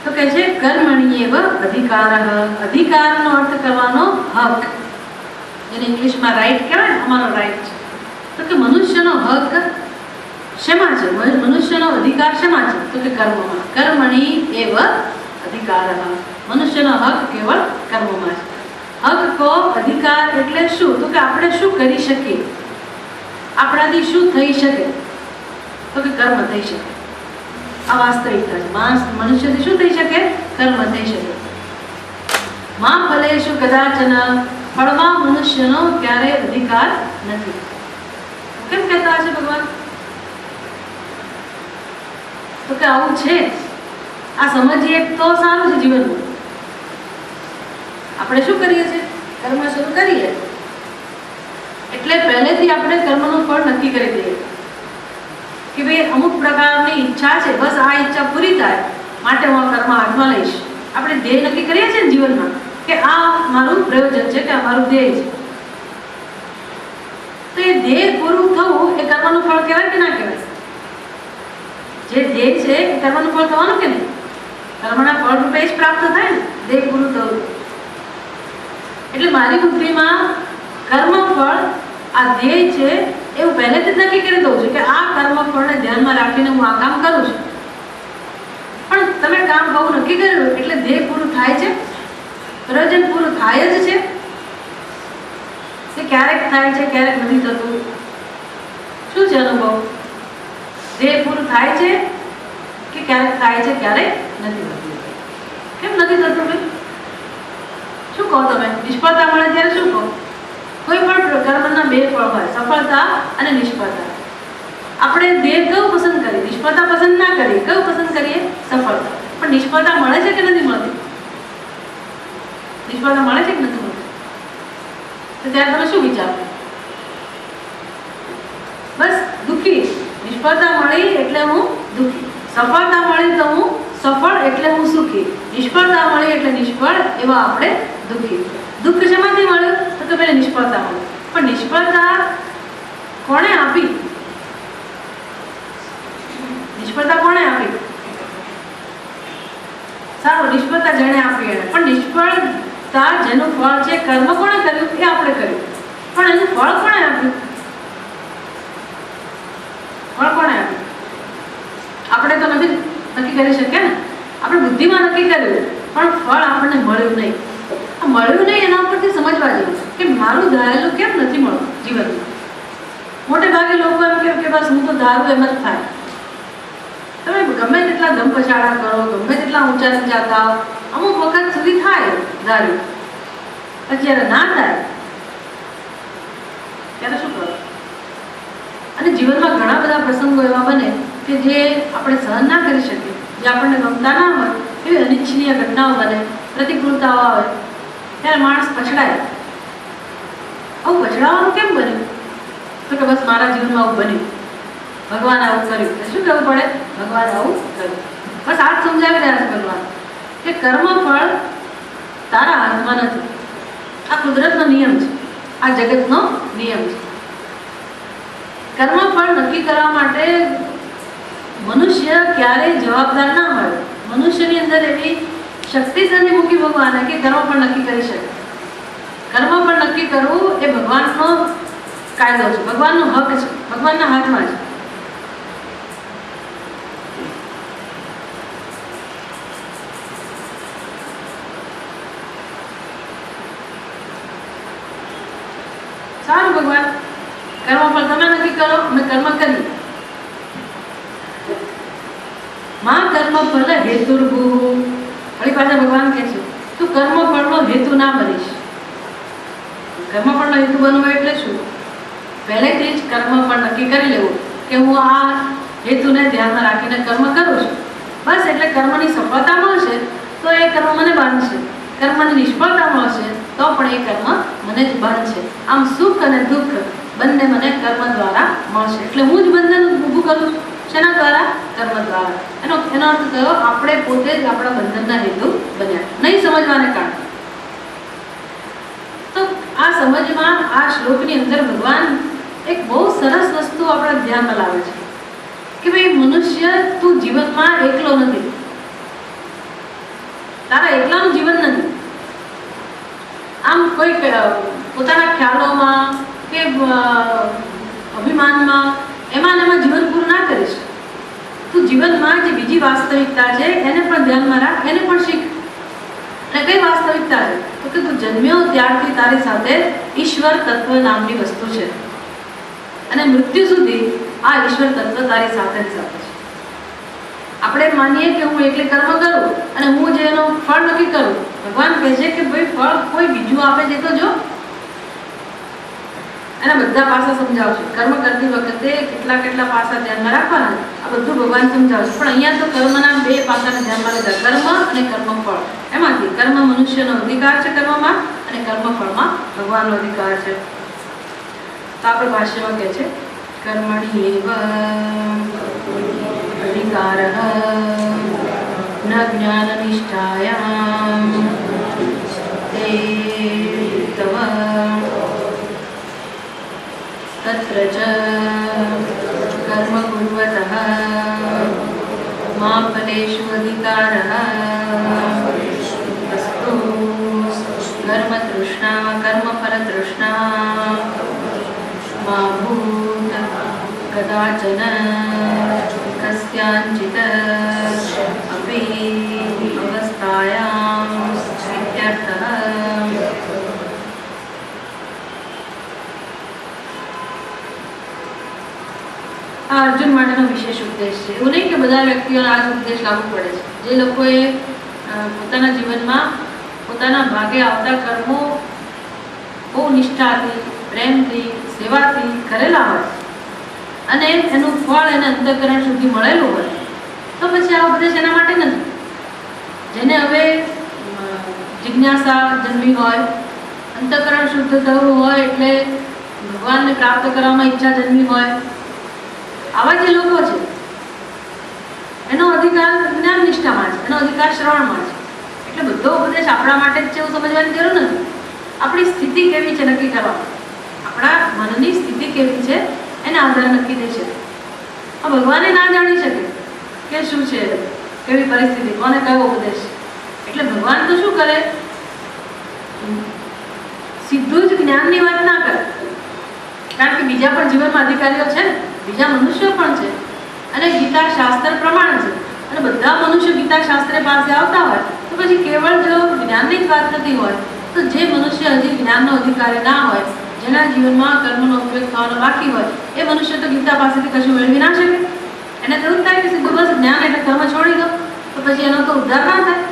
S1: તો કહે છે કર્મણ્યેવ અધિકારઃ. અધિકારનો અર્થ કરવાનો હક, જેને ઇંગ્લિશમાં રાઈટ કહેવાય ને, અમારો રાઈટ છે. તો કે મનુષ્યનો હક શેમાં છે? મનુષ્યનો અધિકાર શેમાં છે? તો કે કર્મમાં. કર્મણિ એવ અધિકારઃ. મનુષ્યનો હક કેવળ કર્મમાં છે. હક કો અધિકાર એટલે શું? તો કે આપણે શું કરી શકીએ, આપણાથી શું થઈ શકે? તો કે કર્મ થઈ શકે. આ વાસ્તવિકતા છે. મનુષ્યથી શું થઈ શકે? કર્મ થઈ શકે. મા ફલેષુ કદાચન. ફળમાં મનુષ્યનો ક્યારેય અધિકાર નથી. કેમ કહેતા હશે ભગવાન? તો કે આવું છે. આ સમજીએ તો સારું છે. જીવનમાં આપણે શું કરીએ છીએ? કર્મ શરૂ કરીએ એટલે પહેલેથી આપણે કર્મનું ફળ નક્કી કરી દઈએ કે ભાઈ અમુક પ્રકારની ઈચ્છા છે, બસ આ ઈચ્છા પૂરી થાય માટે હું આ કર્મ હાથમાં લઈશ. આપણે ધ્યેય નક્કી કરીએ છીએ ને જીવનમાં કે આ મારું પ્રયોજન છે, કે આ મારું ધ્યેય છે. તો એ ધ્યેય પૂરું થવું એ કર્મનું ફળ કહેવાય કે ના કહેવાય? જે ધ્યેય છે એ કર્મનું ફળ થવાનું કે નહીં? કર્મના ફળ રૂપે જ પ્રાપ્ત થાય ને ધ્યેય પૂરું થવું. એટલે મારી બુદ્ધિમાં કર્મ ફળ આ ધ્યેય છે એવું પહેલેથી જ નક્કી કરી દઉં છું કે આ કર્મ ફળને ધ્યાનમાં રાખીને હું આ કામ કરું છું. પણ તમે કામ બહુ નક્કી કર્યું એટલે ધ્યેય પૂરું થાય છે, પ્રયોજન પૂરું થાય જ છે કે ક્યારેક થાય છે ક્યારેક નથી થતું? શું છે અનુભવ? ધ્યેય પૂરું થાય છે કે ક્યારેક થાય છે ક્યારેક નથી થતું? કેમ નથી થતું ભાઈ? શું કહો તમે? નિષ્ફળતા મળે ત્યારે શું કહો? કોઈ પણ કર્મના બે ફળ હોય, સફળતા અને નિષ્ફળતા. આપણે ધ્યેય કયું પસંદ કરીએ? નિષ્ફળતા પસંદ ના કરીએ, કયું પસંદ કરીએ? સફળતા. પણ નિષ્ફળતા મળે છે કે નથી મળતી? નિષ્ફળતા મળે છે કે નથી મળતી? તો ત્યારે તમે શું વિચારો? બસ દુઃખી. નિષ્ફળતા મળી એટલે હું દુઃખી, સફળતા મળી તો હું સફળ એટલે હું સુખી, નિષ્ફળતા મળી એટલે નિષ્ફળ એવા આપણે દુઃખી. દુઃખ શેમાંથી મળ્યું? તો પહેલા નિષ્ફળતા મળી. પણ નિષ્ફળતા કોણે આપી? નિષ્ફળતા કોણે આપી? સારું, નિષ્ફળતા જેણે આપી એને. પણ નિષ્ફળતા જેનું ફળ છે, કર્મ કોણે કર્યું? એ આપણે કર્યું. પણ એનું ફળ કોણે આપ્યું? ફળ કોણે આપ્યું? આપણે તો નથી નક્કી કરી શકીએ ને. આપણે બુદ્ધિમાં નક્કી કર્યું, પણ ફળ આપણને મળ્યું નહીં. મળ્યું નહીં એના ઉપરથી સમજવા જેવું કે મારું ધારેલું કેમ નથી મળતું જીવનમાં. મોટે ભાગે લોકો એમ કે બસ હું તો ધારું એમ જ થાય. તમે ગમે તેટલા ધમપછાડા કરો, ગમે તેટલા ઊંચા નીચા થાવ, અમુક વખત સુધી થાય ધાર્યું, પછી જ્યારે ના થાય ત્યારે શું કરો? અને જીવનમાં ઘણા બધા પ્રસંગો એવા બને કે જે આપણે સહન ના કરી શકીએ, જે આપણને ગમતા ના હોય, એવી અનિચ્છનીય ઘટનાઓ બને, પ્રતિકૂળતાઓ આવે, ત્યારે માણસ પછડાય. આવું પછડાવાનું કેમ બન્યું? તો કે બસ મારા જીવનમાં આવું બન્યું, ભગવાન આવું કર્યું. શું કહેવું પડે? ભગવાન આવું કર્યું. બસ આ જ સમજાવી રહ્યા છે ભગવાન કે કર્મફળ તારા હાથમાં નથી. આ કુદરતનો નિયમ છે, આ જગતનો નિયમ છે. કર્મફળ નક્કી કરવા માટે મનુષ્ય ક્યારેય જવાબદાર ના હોય. મનુષ્યની અંદર એવી શક્તિ નથી મૂકી ભગવાને કે કર્મફળ નક્કી કરી શકે. કર્મફળ નક્કી કરવું એ ભગવાનનો કાયદો છે, ભગવાનનો હક છે, ભગવાનના હાથમાં છે. સારું ભગવાન, કર્મફળ તમે નક્કી કરો, અમે કર્મ કરી. માં કર્મફળ હેતુર્ભુ. ફરી પાછા ભગવાન કહે છે તું કર્મફળનો હેતુ ના બનીશ. કર્મફળનો હેતુ બનવો એટલે શું? પહેલેથી જ કર્મફળ નક્કી કરી લેવું કે હું આ હેતુને ધ્યાનમાં રાખીને કર્મ કરું છું. બસ એટલે કર્મની સફળતા મળશે તો એ કર્મ મને બાંધશે, કર્મની નિષ્ફળતા મળશે તો પણ એ કર્મ મને જ બાંધશે. આમ સુખ અને દુઃખ બંને મને કર્મ દ્વારા મળશે. એટલે હું જ બંધન ઊભું કરું છું. શેના દ્વારા? કર્મ દ્વારા. એનો અર્થ થયો આપણે પોતે જ આપણા બંધનના હેતુ બન્યા, નહીં સમજવાને કારણે. તો આ સમજમાં આ શ્લોકની અંદર ભગવાન એક બહુ સરસ વસ્તુ આપણા ધ્યાનમાં લાવે છે કે ભાઈ મનુષ્ય તું જીવનમાં એકલો નથી, તારા એકલાનું જીવન નથી. આમ કોઈ પોતાના ખ્યાલોમાં કે અભિમાનમાં એમાં જીવન પૂરું ના કરીશ. તું જીવનમાં જે બીજી વાસ્તવિકતા છે એને પણ ધ્યાનમાં રાખ, એને પણ શીખ. અને કઈ વાસ્તવિકતા છે? તો કે તું જન્મ્યો ત્યારથી તારી સાથે ઈશ્વર તત્વ નામની વસ્તુ છે અને મૃત્યુ સુધી આ ઈશ્વર તત્વ તારી સાથે જ સાથે છે. આપણે માનીએ કે હું એકલે કર્મ કરું અને હું જે એનો ફળ નક્કી કરું. ભગવાન કહે છે કે ભાઈ ફળ કોઈ બીજું આપે છે તો જો. એના બધા પાસા સમજાવશે. કર્મ કરતી વખતે કેટલા પાસા ધ્યાનમાં રાખવાના, આ બધું ભગવાન સમજાવશે. પણ અહીંયા તો કર્મના બે પાસાને ધ્યાનમાં લીધા, કર્મ અને કર્મફળ. એમાંથી કર્મ મનુષ્યનો અધિકાર છે કર્મમાં, અને કર્મફળમાં ભગવાનનો અધિકાર છે. તો આપણે ભાષ્યમાં કહે છે કર્મણિ એવ અધિકારઃ ન જ્ઞાનનિષ્ઠાયાં તે તવ તત્ર ચ કર્મ કુર્વતઃ મા ફલેષુ અધિકારઃ અસ્તુ કર્મફલતૃષ્ણા મા ભૂત કદાચન કસ્યાંચિત અપી અવસ્થાયામ ઇત્યર્થઃ. આ અર્જુન માટેનો વિશેષ ઉપદેશ છે. એવું નહીં કે બધા વ્યક્તિઓને આ જ ઉપદેશ લાગુ પડે છે. જે લોકોએ પોતાના જીવનમાં પોતાના ભાગે આવતા કર્મો બહુ નિષ્ઠાથી, પ્રેમથી, સેવાથી કરેલા હોય અને એનું ફળ એને અંતઃકરણ સુધી મળેલું હોય તો પછી આ ઉપદેશ એના માટે નથી. જેને હવે જિજ્ઞાસા જન્મી હોય, અંતઃકરણ શુદ્ધ થયું હોય, એટલે ભગવાનને પ્રાપ્ત કરવામાં ઈચ્છા જન્મી હોય, આવા જે લોકો છે એનો અધિકાર જ્ઞાન નિષ્ઠામાં છે, એનો અધિકાર શ્રવણમાં છે. એટલે બધો ઉપદેશ આપણા માટે જ છે એવું સમજવાની જરૂર નથી. આપણી સ્થિતિ કેવી છે નક્કી કરવા, આપણા મનની સ્થિતિ કેવી છે એના આધારે નક્કી થઈ શકે. ભગવાને ના જાણી શકે કે શું છે, કેવી પરિસ્થિતિ, કોને કયો ઉપદેશ. એટલે ભગવાન તો શું કરે, સીધું જ જ્ઞાનની વાત ના કરે. કારણ કે બીજા પણ જીવનમાં અધિકારીઓ છે ને, બીજા મનુષ્યો પણ છે, અને ગીતા શાસ્ત્ર પ્રમાણ છે, અને બધા મનુષ્યો ગીતા શાસ્ત્ર પાસે આવતા હોય તો પછી કેવળ જો જ્ઞાનની જ વાત થતી હોય તો જે મનુષ્ય હજી જ્ઞાનનો અધિકારી ના હોય, જેના જીવનમાં કર્મનો ઉપયોગ થવાનો બાકી હોય, એ મનુષ્ય તો ગીતા પાસેથી કશું મેળવી ના શકે. એને તો એવું થાય કે સીધું બસ જ્ઞાન એટલે કર્મ છોડી દો, તો પછી એનો તો ઉદ્ધાર ના થાય.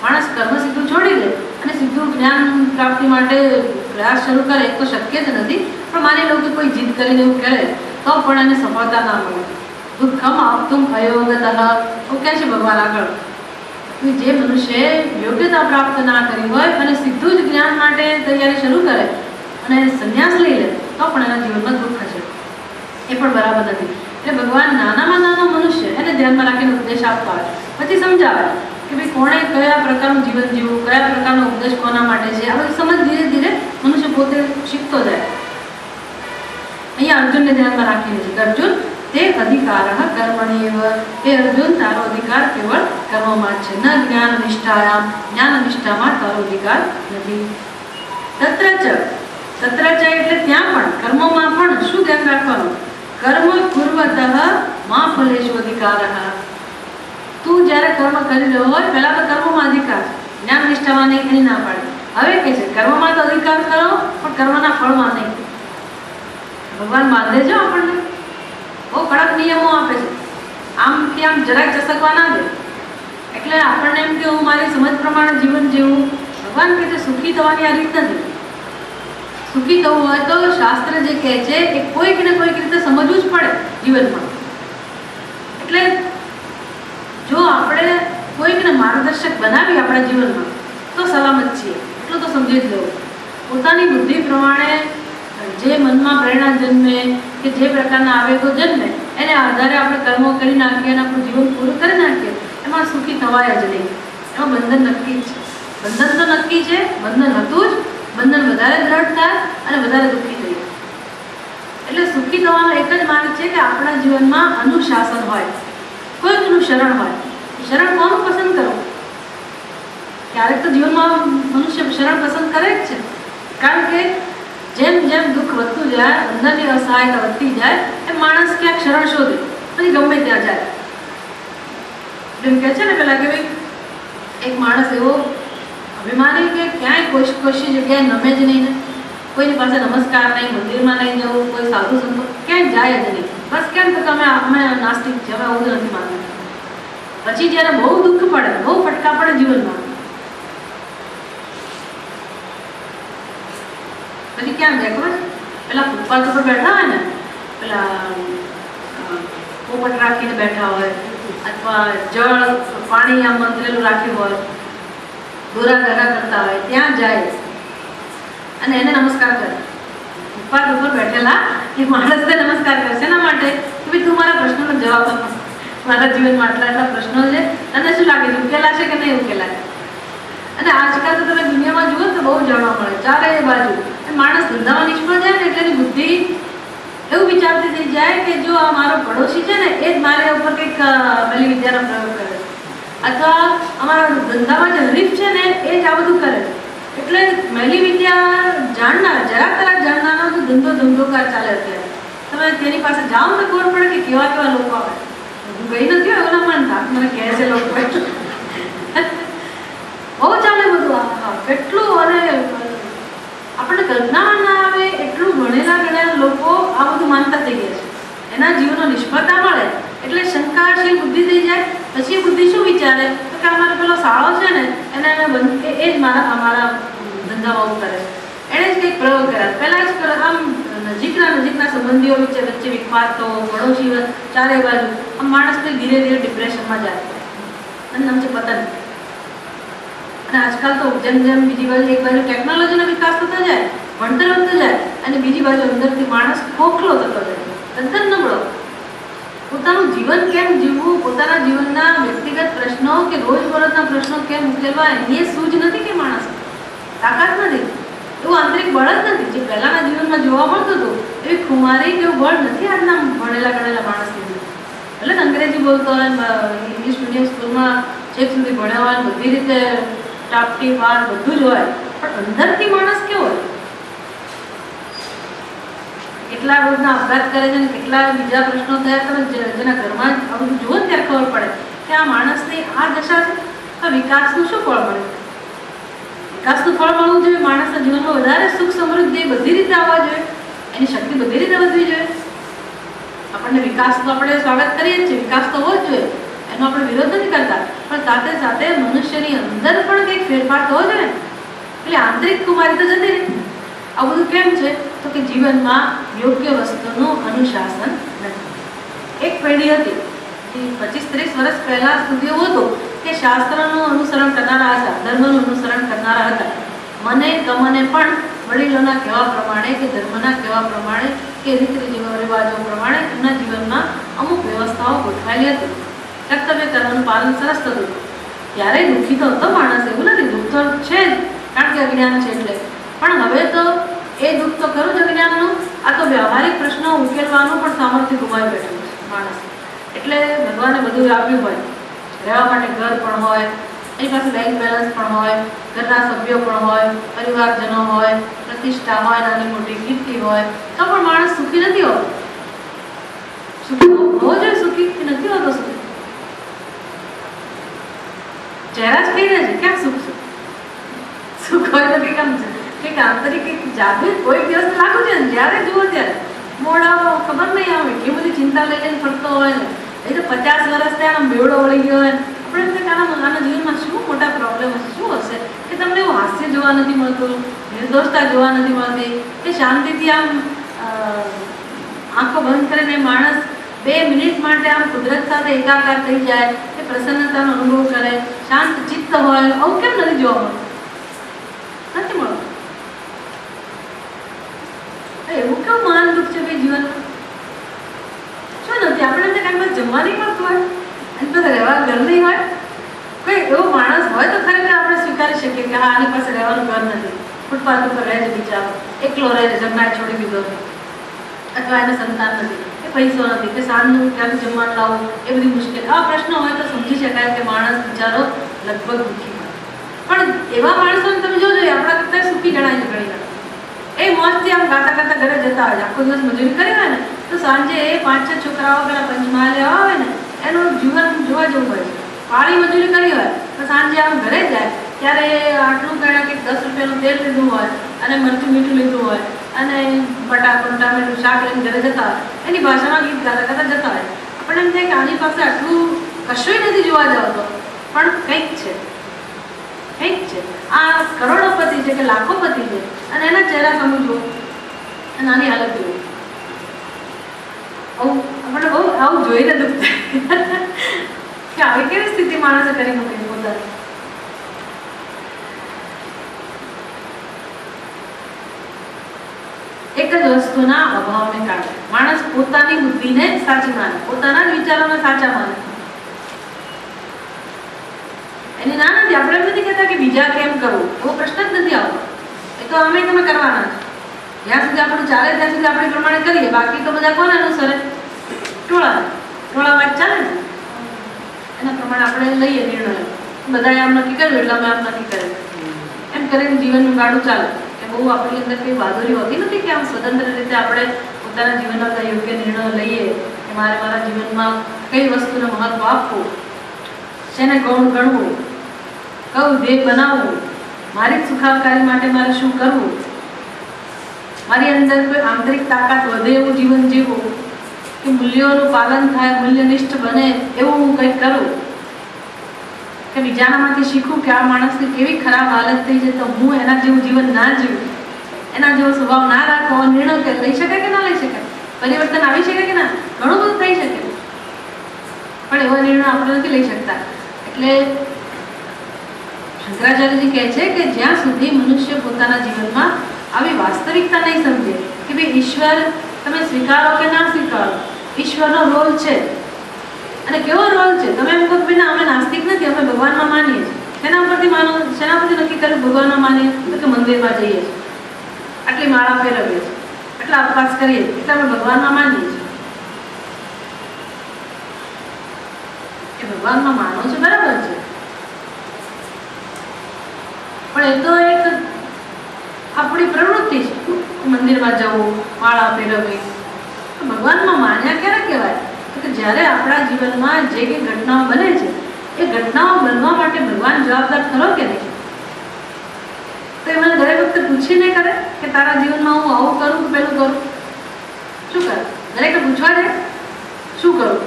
S1: માણસ કર્મ સીધું છોડી દે અને સીધું જ્ઞાન પ્રાપ્તિ માટે પ્રયાસ શરૂ કરે તો શક્ય જ નથી. પણ માની લો કે કોઈ જીદ કરીને એવું કરે તો પણ એને સફળતા ના મળે. દુઃખમ આપતું અયોગતઃ એવું કહે છે ભગવાન આગળ, જે મનુષ્ય યોગ્યતા પ્રાપ્ત ના કરી હોય અને સીધું જ જ્ઞાન માટે તૈયારી શરૂ કરે અને સંન્યાસ લઈ લે તો પણ એના જીવનમાં દુઃખ છે. એ પણ બરાબર નથી. એટલે ભગવાન નાનામાં નાનો મનુષ્ય એને ધ્યાનમાં રાખીને ઉપદેશ આપતા હોય, પછી સમજાવે કે ભાઈ કોણે કયા પ્રકારનું જીવન જીવવું, કયા પ્રકારનો ઉપદેશ કોના માટે છે. આ બધી સમજ ધીરે ધીરે મનુષ્ય પોતે શીખતો જાય. અહીંયા અર્જુનને ધ્યાનમાં રાખીને છે કે અર્જુન તે અધિકાર કર્મણ્યેવ, એ અર્જુન તારો અધિકાર કેવળ કર્મમાં જ છે, ન જ્ઞાન નિષ્ઠાયામ, જ્ઞાન નિષ્ઠામાં તારો અધિકાર નથી. તત્ર ચ એટલે ત્યાં પણ કર્મોમાં પણ શું ધ્યાન રાખવાનું, કર્મ કુર્વતઃ મા ફલેષુ અધિકારઃ. તું જ્યારે કર્મ કરી રહ્યો હોય પહેલા તો કર્મમાં અધિકાર, જ્ઞાન નિષ્ઠામાં નહીં, એની ના પાડે. હવે કે છે કર્મમાં તો અધિકાર કરો પણ કર્મના ફળમાં નહીં. ભગવાન બાંધે છે આપણને, બહુ કડક નિયમો આપે છે. આમ કે આમ જરાક ચસકવા ના દે. એટલે આપણને એમ કે હું મારી સમજ પ્રમાણે જીવન જીવું. ભગવાન કહે છે સુખી થવાની આ રીત નથી. સુખી થવું હોય તો શાસ્ત્ર જે કહે છે એ કોઈક ને કોઈક રીતે સમજવું જ પડે જીવનમાં. એટલે જો આપણે કોઈકને માર્ગદર્શક બનાવી આપણા જીવનમાં તો સલામત છીએ, એટલું તો સમજી જ લેવું. પોતાની બુદ્ધિ પ્રમાણે જે મનમાં પ્રેરણા જન્મે કે જે પ્રકારના આવેગો જન્મે એને આધારે આપણે કર્મો કરી નાખીએ અને આપણું જીવન પૂરું કરી નાખીએ, એમાં સુખી થવાય જ નહીં. એમાં બંધન નક્કી જ છે. બંધન તો નક્કી છે, બંધન હતું જ, બંધન વધારે દ્રઢ થાય અને વધારે દુઃખી થઈએ. એટલે સુખી થવાનો એક જ માર્ગ છે કે આપણા જીવનમાં અનુશાસન હોય, કોઈકનું શરણ હોય. શરણ કોનું પસંદ કરવું? ક્યારેક તો જીવનમાં મનુષ્ય શરણ પસંદ કરે જ છે. કારણ કે જેમ જેમ દુઃખ વધતું જાય, અંદરની અસહાયતા વધતી જાય, એ માણસ ક્યાંક શરણ શોધે, પછી ગમે ત્યાં જાય. એમ કહે છે ને પેલા કે ભાઈ એક માણસ એવો અભિમાની કે ક્યાંય કોઈ જગ્યાએ નમે જ નહીં, ને કોઈની પાસે નમસ્કાર નહીં, મંદિરમાં નહીં જવું, કોઈ સાધુ સંતો ક્યાંય જાય જ નહીં. બસ કેમ તો અમે નાસ્તિક છે, અમે આવું નથી માનતા. પછી જ્યારે બહુ દુઃખ પડે, બહુ ફટકા પડે જીવનમાં, પછી ક્યાં જાય ખબર? પેલા ફૂટપાથ ઉપર બેઠા હોય ને, પેલા પોપટ રાખીને બેઠા હોય, અથવા જળ પાણી આમ મંત્રેલું રાખ્યું હોય, દોરા ઘરા કરતા હોય, ત્યાં જાય અને એને નમસ્કાર કરે. ફૂટપાથ ઉપર બેઠેલા એ માણસને નમસ્કાર કરે. શેના માટે? કે ભાઈ તું મારા પ્રશ્નનો જવાબ આપ. મારા જીવનમાં આટલા પ્રશ્નો છે, તને શું લાગે છે ઉકેલાશે કે નહીં ઉકેલાશે? અને આજકાલ તો તમે દુનિયામાં જુઓ તો બહુ જાણવા મળે, ચારે બાજુ માણસ ધંધામાં નિષ્ફળ જાય ને એટલે એની બુદ્ધિ એવું વિચારતી થઈ જાય કે જો આ મારો પડોશી છે ને એ જ મારા ઉપર કંઈક મેલી વિદ્યાનો પ્રયોગ કરે, અથવા અમારા ધંધામાં જે હરીફ છે ને એ જ આ બધું કરે. એટલે મેલી વિદ્યા જાણનાર, જરાક જાણનારનો તો ધંધોકાર ચાલે અત્યારે. તમે તેની પાસે જાઓ તો ખબર પડે કે કેવા કેવા લોકો આવે. હું ગઈ નથી એવું ના માનતા, મને કહે છે લોકો બહુ ચાલે બધું. હા કેટલું, અને આપણને કલ્પના ના આવે એટલું ગણેલા લોકો આ બધું માનતા થઈ ગયા છે. એના જીવનનો નિષ્ફળતા મળે એટલે શંકાશીલ બુદ્ધિ થઈ જાય. પછી બુદ્ધિ શું વિચારે તો કે અમારો પેલો સાળો છે ને એને એ જ અમારા ધંધામાં ઉતારે છે, એણે જ કંઈક પ્રયોગ કર્યા. પહેલાં જ આમ નજીકના સંબંધીઓ વચ્ચે વિખવાતો, પડોશી ચારે બાજુ, આમ માણસ કંઈ ધીરે ધીરે ડિપ્રેશનમાં જાય અને નામ છે પતન. અને આજકાલ તો જેમ જેમ બીજી બાજુ એક બાજુ ટેકનોલોજીનો વિકાસ થતો જાય, ભણતર વધતો જાય, અને બીજી બાજુ અંદરથી માણસ ખોખલો થતો જાય, તદ્દન નબળો. પોતાનું જીવન કેમ જીવવું, પોતાના જીવનના વ્યક્તિગત પ્રશ્નો કે રોજબરોજના પ્રશ્નો કેમ ઉકેલવા, એ સૂઝ નથી કે માણસ તાકાત નથી, એવું આંતરિક બળ જ નથી જે પહેલાના જીવનમાં જોવા મળતું હતું. એવી ખુમારી કે એવું બળ નથી આજના ભણેલા ગણેલા માણસની. ભલે અંગ્રેજી બોલતો હોય, ઇંગ્લિશ મીડિયમ સ્કૂલમાં છેક સુધી ભણ્યા હોય, બધી રીતે ટાપટી વાર બધું જ હોય, પણ અંદરથી માણસ કેવો હોય? કેટલા રોજના અપઘાત કરે છે ને કેટલા બીજા પ્રશ્નો થયા કરે, જેના ઘરમાં આ બધું જુઓ ત્યારે ખબર પડે કે આ માણસની આ દશા છે, તો વિકાસનું શું ફળ મળે? વિકાસનું ફળ મળવું જોઈએ, માણસના જીવનમાં વધારે સુખ સમૃદ્ધિ બધી રીતે આવવા જોઈએ, એની શક્તિ બધી રીતે વધવી જોઈએ. આપણને વિકાસનું આપણે સ્વાગત કરીએ છીએ, વિકાસ તો હોવો જ જોઈએ, એનો આપણે વિરોધ નથી કરતા, પણ સાથે સાથે મનુષ્યની અંદર પણ કંઈક ફેરફાર થવો જોઈએ. એટલે આંતરિક કુમારી તો જતી રહી. આ બધું કેમ છે? તો કે જીવનમાં યોગ્ય વસ્તુનું અનુશાસન નથી. એક પેઢી હતી 25-30 વર્ષ પહેલા સુધી એવું હતું કે શાસ્ત્રનું અનુસરણ કરનારા હતા, ધર્મનું અનુસરણ કરનારા હતા. મને તમને પણ વડીલોના કહેવા પ્રમાણે કે ધર્મના કહેવા પ્રમાણે કે રીતિ રિવાજો પ્રમાણે એમના જીવનમાં અમુક વ્યવસ્થાઓ ગોઠવાયેલી હતી. કર્તવ્ય કર્મનું પાલન સરસ થતું. ક્યારેય દુઃખી તો હતો માણસ, એવું નથી, દુઃખ તો છે જ, કારણ કે અજ્ઞાન છે એટલે. પણ હવે તો એ દુઃખ તો ખરું જ અજ્ઞાનનું, આ તો વ્યવહારિક પ્રશ્નો ઉકેલવાનું પણ સામર્થ્ય ગુમાવી બેઠું છે માણસ. એટલે ભગવાને બધું આપ્યું હોય, રહેવા માટે ઘર પણ હોય, એની પાસે બેંક બેલેન્સ પણ હોય, ઘરના સભ્યો પણ હોય, પરિવારજનો હોય, પ્રતિષ્ઠા હોય, નાની મોટી કીર્તિ હોય, તો પણ માણસ સુખી નથી હોતો. સુખી હોવો જોઈએ, સુખી નથી હોતો. સુખી ચહેરા જ કહી દે છે ક્યાં સુખ છે? સુખ હોય તો કંઈક આમ છે, કંઈક આંતરિક જાદુ કોઈ દિવસ લાગુ છે ને, જ્યારે જુઓ ત્યારે મોડા ખબર નહીં આવે, એટલી બધી ચિંતા લઈ લઈને ફરતો હોય ને. એ તો 50 વર્ષ ત્યાં આમ બેવડો વળી ગયો હોય, આપણે આના જીવનમાં શું મોટા પ્રોબ્લેમ હશે, શું હશે કે તમને એવું હાસ્ય જોવા નથી મળતું, નિર્દોષતા જોવા નથી મળતી, કે શાંતિથી આમ આંખો બંધ કરીને માણસ 2 મિનિટ માટે આમ કુદરત સાથે એકાકાર થઈ જાય, કે પ્રસન્નતાનો અનુભવ કરે, શાંત ચિત્ત હોય. આવું કેમ નથી જોવા મળતું? નથી મળતું. એવું કેવું મહાન દુઃખ છે ભાઈ જીવનમાં? શું નથી? આપણે એમને કાંઈ જમવા નહીં મળતું હોય, એની પાસે રહેવા ઘર નહીં હોય, કોઈ એવો માણસ હોય તો ખરેખર આપણે સ્વીકારી શકીએ કે હા, આની પાસે રહેવાનું ઘર નથી, ફૂટપાથ ઉપર રહે છે બિચારો, એકલો રહે છે, જમનાએ છોડી દીધો છે, અથવા એને સંતાન નથી, કે પૈસો નથી, કે સાંજનું ક્યાંથી જમવાનું લાવવું, એ બધી મુશ્કેલ. આ પ્રશ્ન હોય તો સમજી શકાય કે માણસ બિચારો લગભગ દુઃખી હોય. પણ એવા માણસોને તમે જોજો, આપણા કરતા સુખી ગણાય છે ઘણી વાર. એ મોજથી આમ ગાતા ગાતા ઘરે જતા હોય, આખો દિવસ મજૂરી કરી હોય ને, તો સાંજે એ 5-6 છોકરાઓ પેલા પંચમહાલ લેવા હોય ને, એનું જીવન જોવા જેવું હોય છે. પાળી મજૂરી કરી હોય તો સાંજે આમ ઘરે જાય ત્યારે આટલું કહે કે 10 રૂપિયાનું તેલ લીધું હોય અને મરચું મીઠું લીધું હોય અને બટાકું ટામેટું શાક લઈને ઘરે જતા હોય, એની ભાષામાં ગીત ગાતા ગાતા જતા હોય. પણ એમ થાય કે આની પાસે આટલું કશું નથી જોવા જતો, પણ કંઈક છે, કંઈક છે. આ કરોડોપતિ છે કે લાખોપતિ છે, અને એના ચહેરા સામે જુઓ અને આની હાલત જુઓ. આપણે બહુ આવું જોઈને દુઃખ થાય કે આવી કેવી સ્થિતિ માણસે કરી મૂકી પોતાની. એક જ વસ્તુના અભાવને કારણે માણસ પોતાની બુદ્ધિને સાચી માને, પોતાના જ વિચારોને સાચા માને. એની ના નથી. આપણે એમ નથી કહેતા કે બીજા કેમ કરવું, એવો પ્રશ્ન જ નથી આવતો. એ તો અમે તમે કરવાના છે. જ્યાં સુધી આપણું ચાલે ત્યાં સુધી આપણે પ્રમાણે કરીએ, બાકી તો બધા કોને અનુસરે? ટોળામાં ચાલે ને, એના પ્રમાણે આપણે લઈએ નિર્ણય. બધાએ આમ નક્કી કર્યું એટલે અમે આમ નક્કી કરે, એમ કરીને જીવનનું ગાડું ચાલે. કે બહુ આપણી અંદર કંઈ બહાદુરી હોતી નથી કે આમ સ્વતંત્ર રીતે આપણે પોતાના જીવનના કઈ યોગ્ય નિર્ણયો લઈએ કે મારે મારા જીવનમાં કઈ વસ્તુને મહત્વ આપવું, શેને ગૌણ ગણવું, કયું ધ્યેય બનાવવું, મારી સુખાકારી માટે મારે શું કરવું, મારી અંદર કોઈ આંતરિક તાકાત વધે એવું જીવન જીવવું, કે મૂલ્યોનું પાલન થાય, મૂલ્યનિષ્ઠ બને એવું હું કંઈક કરું, કે બીજાનામાંથી શીખું કે આ માણસની કેવી ખરાબ હાલત થઈ છે તો હું એના જેવું જીવન ના જીવું, એના જેવો સ્વભાવ ના રાખો. નિર્ણય કે લઈ શકાય કે ના લઈ શકાય, પરિવર્તન આવી શકે કે ના, ઘણું બધું થઈ શકે, પણ એવો નિર્ણય આપણે નથી લઈ શકતા. એટલે શંકરાચાર્યજી કહે છે કે જ્યાં સુધી મનુષ્ય પોતાના જીવનમાં આવી વાસ્તવિકતા નહીં સમજે કે ભાઈ ઈશ્વર તમે સ્વીકારો કે ના સ્વીકારો, ઈશ્વરનો રોલ છે. અને કેવો રોલ છે? તમે એમ કહો કે ના અમે નાસ્તિક નથી, અમે ભગવાનમાં માનીએ છીએ. શેના પરથી માનો? શેના પરથી નક્કી કર્યું ભગવાનમાં માનીએ? તો કે મંદિરમાં જઈએ છીએ, આટલી માળા ફેરવીએ છીએ, આટલા અપવાસ કરીએ એટલે અમે ભગવાનમાં માનીએ છીએ. એ ભગવાનમાં માનો છો બરાબર છે, પણ એ તો એક આપણી પ્રવૃત્તિ છે. મંદિરમાં જવું, માળા ફેરવવી, ભગવાનમાં માન્યા ક્યારે કહેવાય? તો કે જ્યારે આપણા જીવનમાં જે કંઈ ઘટનાઓ બને છે એ ઘટનાઓ બનવા માટે ભગવાન જવાબદાર ખરો કે નહીં? તો એ મને દરેક વખતે પૂછીને કરે કે તારા જીવનમાં હું આવું કરું કે પેલું કરું? શું કરે? દરેકે પૂછવા દે શું કરું?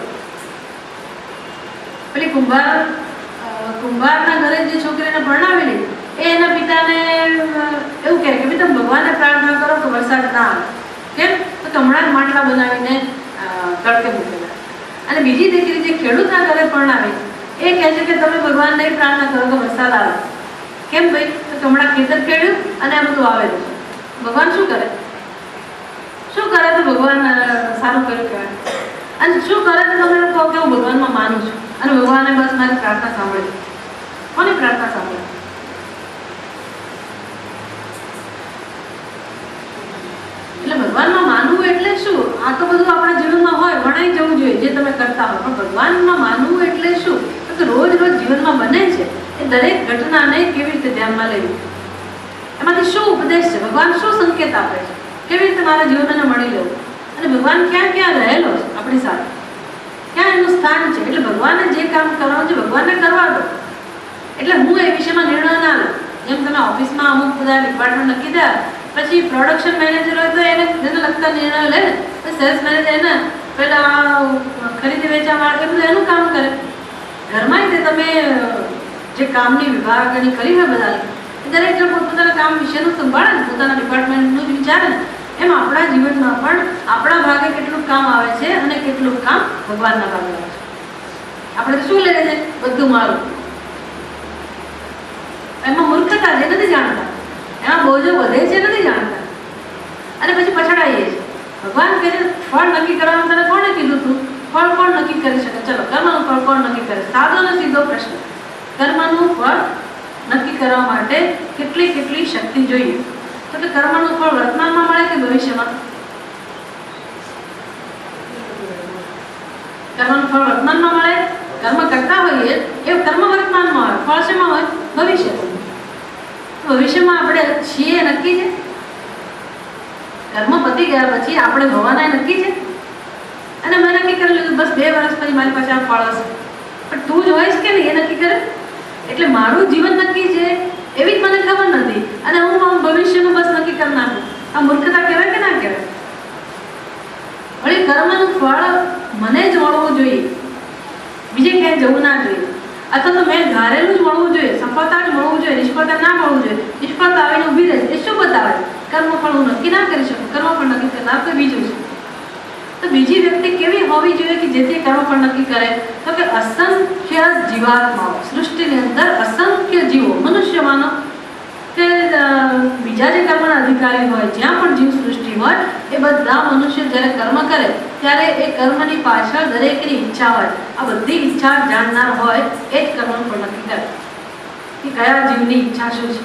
S1: પેલી કુંભારના ઘરે જે છોકરીને પરણાવેલી એ એના પિતાને એવું કહે કે ભાઈ તમે ભગવાનને પ્રાર્થના કરો કે વરસાદ ના આવે. કેમ? તો હમણાં જ માટલા બનાવીને તડકે મૂકેલા. અને બીજી દીકરી જે ખેડૂતના ઘરે પરણાવી એ કહે છે કે તમે ભગવાનને પ્રાર્થના કરો કે વરસાદ આવે. કેમ ભાઈ? તો હમણાં ખેતર ખેડ્યું અને આ બધું આવેલું છે. ભગવાન શું કરે? શું કરે તો ભગવાન સારું કર્યું કહેવાય? અને શું કરે તો તમે કહો કે હું ભગવાનમાં માનું છું અને ભગવાને બસ મારી પ્રાર્થના સાંભળે. કોની પ્રાર્થના સાંભળે? એટલે ભગવાનમાં માનવું એટલે શું? આ તો બધું આપણા જીવનમાં હોય, વણાઈ જવું જોઈએ જે તમે કરતા હો. પણ ભગવાનમાં માનવું એટલે શું? તો રોજ રોજ જીવનમાં બને છે એ દરેક ઘટનાને કેવી રીતે ધ્યાનમાં લેવી, એમાંથી શું ઉપદેશ છે, ભગવાન શું સંકેત આપે છે, કેવી રીતે મારા જીવનને મળી લેવું, અને ભગવાન ક્યાં ક્યાં રહેલો છે આપણી સાથે, ક્યાં એનું સ્થાન છે. એટલે ભગવાને જે કામ કરવાનું છે ભગવાનને કરવા દો. એટલે હું એ વિષયમાં નિર્ણય ના લઉં. જેમ તમે ઓફિસમાં અમુક બધા ડિપાર્ટમેન્ટ નક્કી થયા, પછી પ્રોડક્શન મેનેજર હોય તો એને લગતા નિર્ણયો લે ને, સેલ્સ મેનેજર એને પેલા ખરીદી વેચવા વાળા એ બધું એનું કામ કરે. ઘરમાં તે તમે જે કામની વિભાગણી કરી હોય બધાની દરેક જણ પોતાના કામ વિશેનું સંભાળે ને, પોતાના ડિપાર્ટમેન્ટનું જ વિચારે ને, એમ આપણા જીવનમાં પણ આપણા ભાગે કેટલું કામ આવે છે અને કેટલું કામ ભગવાનના ભાગે આવે છે. આપણે શું લઈએ છે? બધું મારું. એમાં મૂર્ખતા છે, નથી જાણતા. એમાં બોજો વધે છે, નથી જાણતા. અને પછી પછડાઈએ છીએ. ભગવાન કહે છે ફળ નક્કી કરવાનું તને કોણે કીધું તું? ફળ કોણ નક્કી કરી શકે? ચલો, કર્મનું ફળ કોણ નક્કી કરે? સાદો ને સીધો પ્રશ્ન. કર્મનું ફળ નક્કી કરવા માટે કેટલી કેટલી શક્તિ જોઈએ? તો કે કર્મનું ફળ વર્તમાનમાં મળે કે ભવિષ્યમાં? કર્મનું ફળ વર્તમાનમાં મળે. કર્મ કરતા હોઈએ એ કર્મ વર્તમાનમાં હોય, ફળ શેમાં હોય? ભવિષ્યમાં. ભવિષ્યમાં આપણે છીએ નક્કી છે? કર્મ પતી ગયા પછી આપણે હોવાના નક્કી છે? અને મેં નક્કી કરી લીધું બસ 2 વર્ષ પછી મારી પાસે આ ફળ હશે, પણ તું જ હોઈશ કે નહીં એ નક્કી કરે. એટલે મારું જીવન નક્કી છે એવી જ મને ખબર નથી, અને હું ભવિષ્યનું બસ નક્કી કરી નાખું. આ મૂર્ખતા કહેવાય કે ના કહેવાય? વળી કર્મનું ફળ મને જ મળવું જોઈએ, બીજે ક્યાંય જવું ના જોઈએ. અથવા તો મેં ધારેલું જ મળવું જોઈએ, સફળતા જ મળવું જોઈએ, નિષ્ફળતા ના મળવું જોઈએ. નિષ્ફળતા આવીને ઊભી રહે એ શું બતાવે? કર્મ ફળ હું નક્કી ના કરી શકું. કર્મ ફળ નક્કી કરનાર તો બીજું છે. તો બીજી વ્યક્તિ કેવી હોવી જોઈએ કે જેથી કર્મ ફળ નક્કી કરે? તો કે અસંખ્ય જીવાત્માઓ, સૃષ્ટિની અંદર અસંખ્ય જીવો, મનુષ્ય માનો કે બીજા જે કર્મના અધિકારી હોય, જ્યાં પણ જીવ સૃષ્ટિ હોય, એ બધા મનુષ્ય જ્યારે કર્મ કરે ત્યારે એ કર્મની પાછળ દરેકની ઈચ્છા હોય. આ બધી ઈચ્છા જાણનાર હોય એ જ કર્મનું ફળ નક્કી કરે કે કયા જીવની ઈચ્છા શું છે.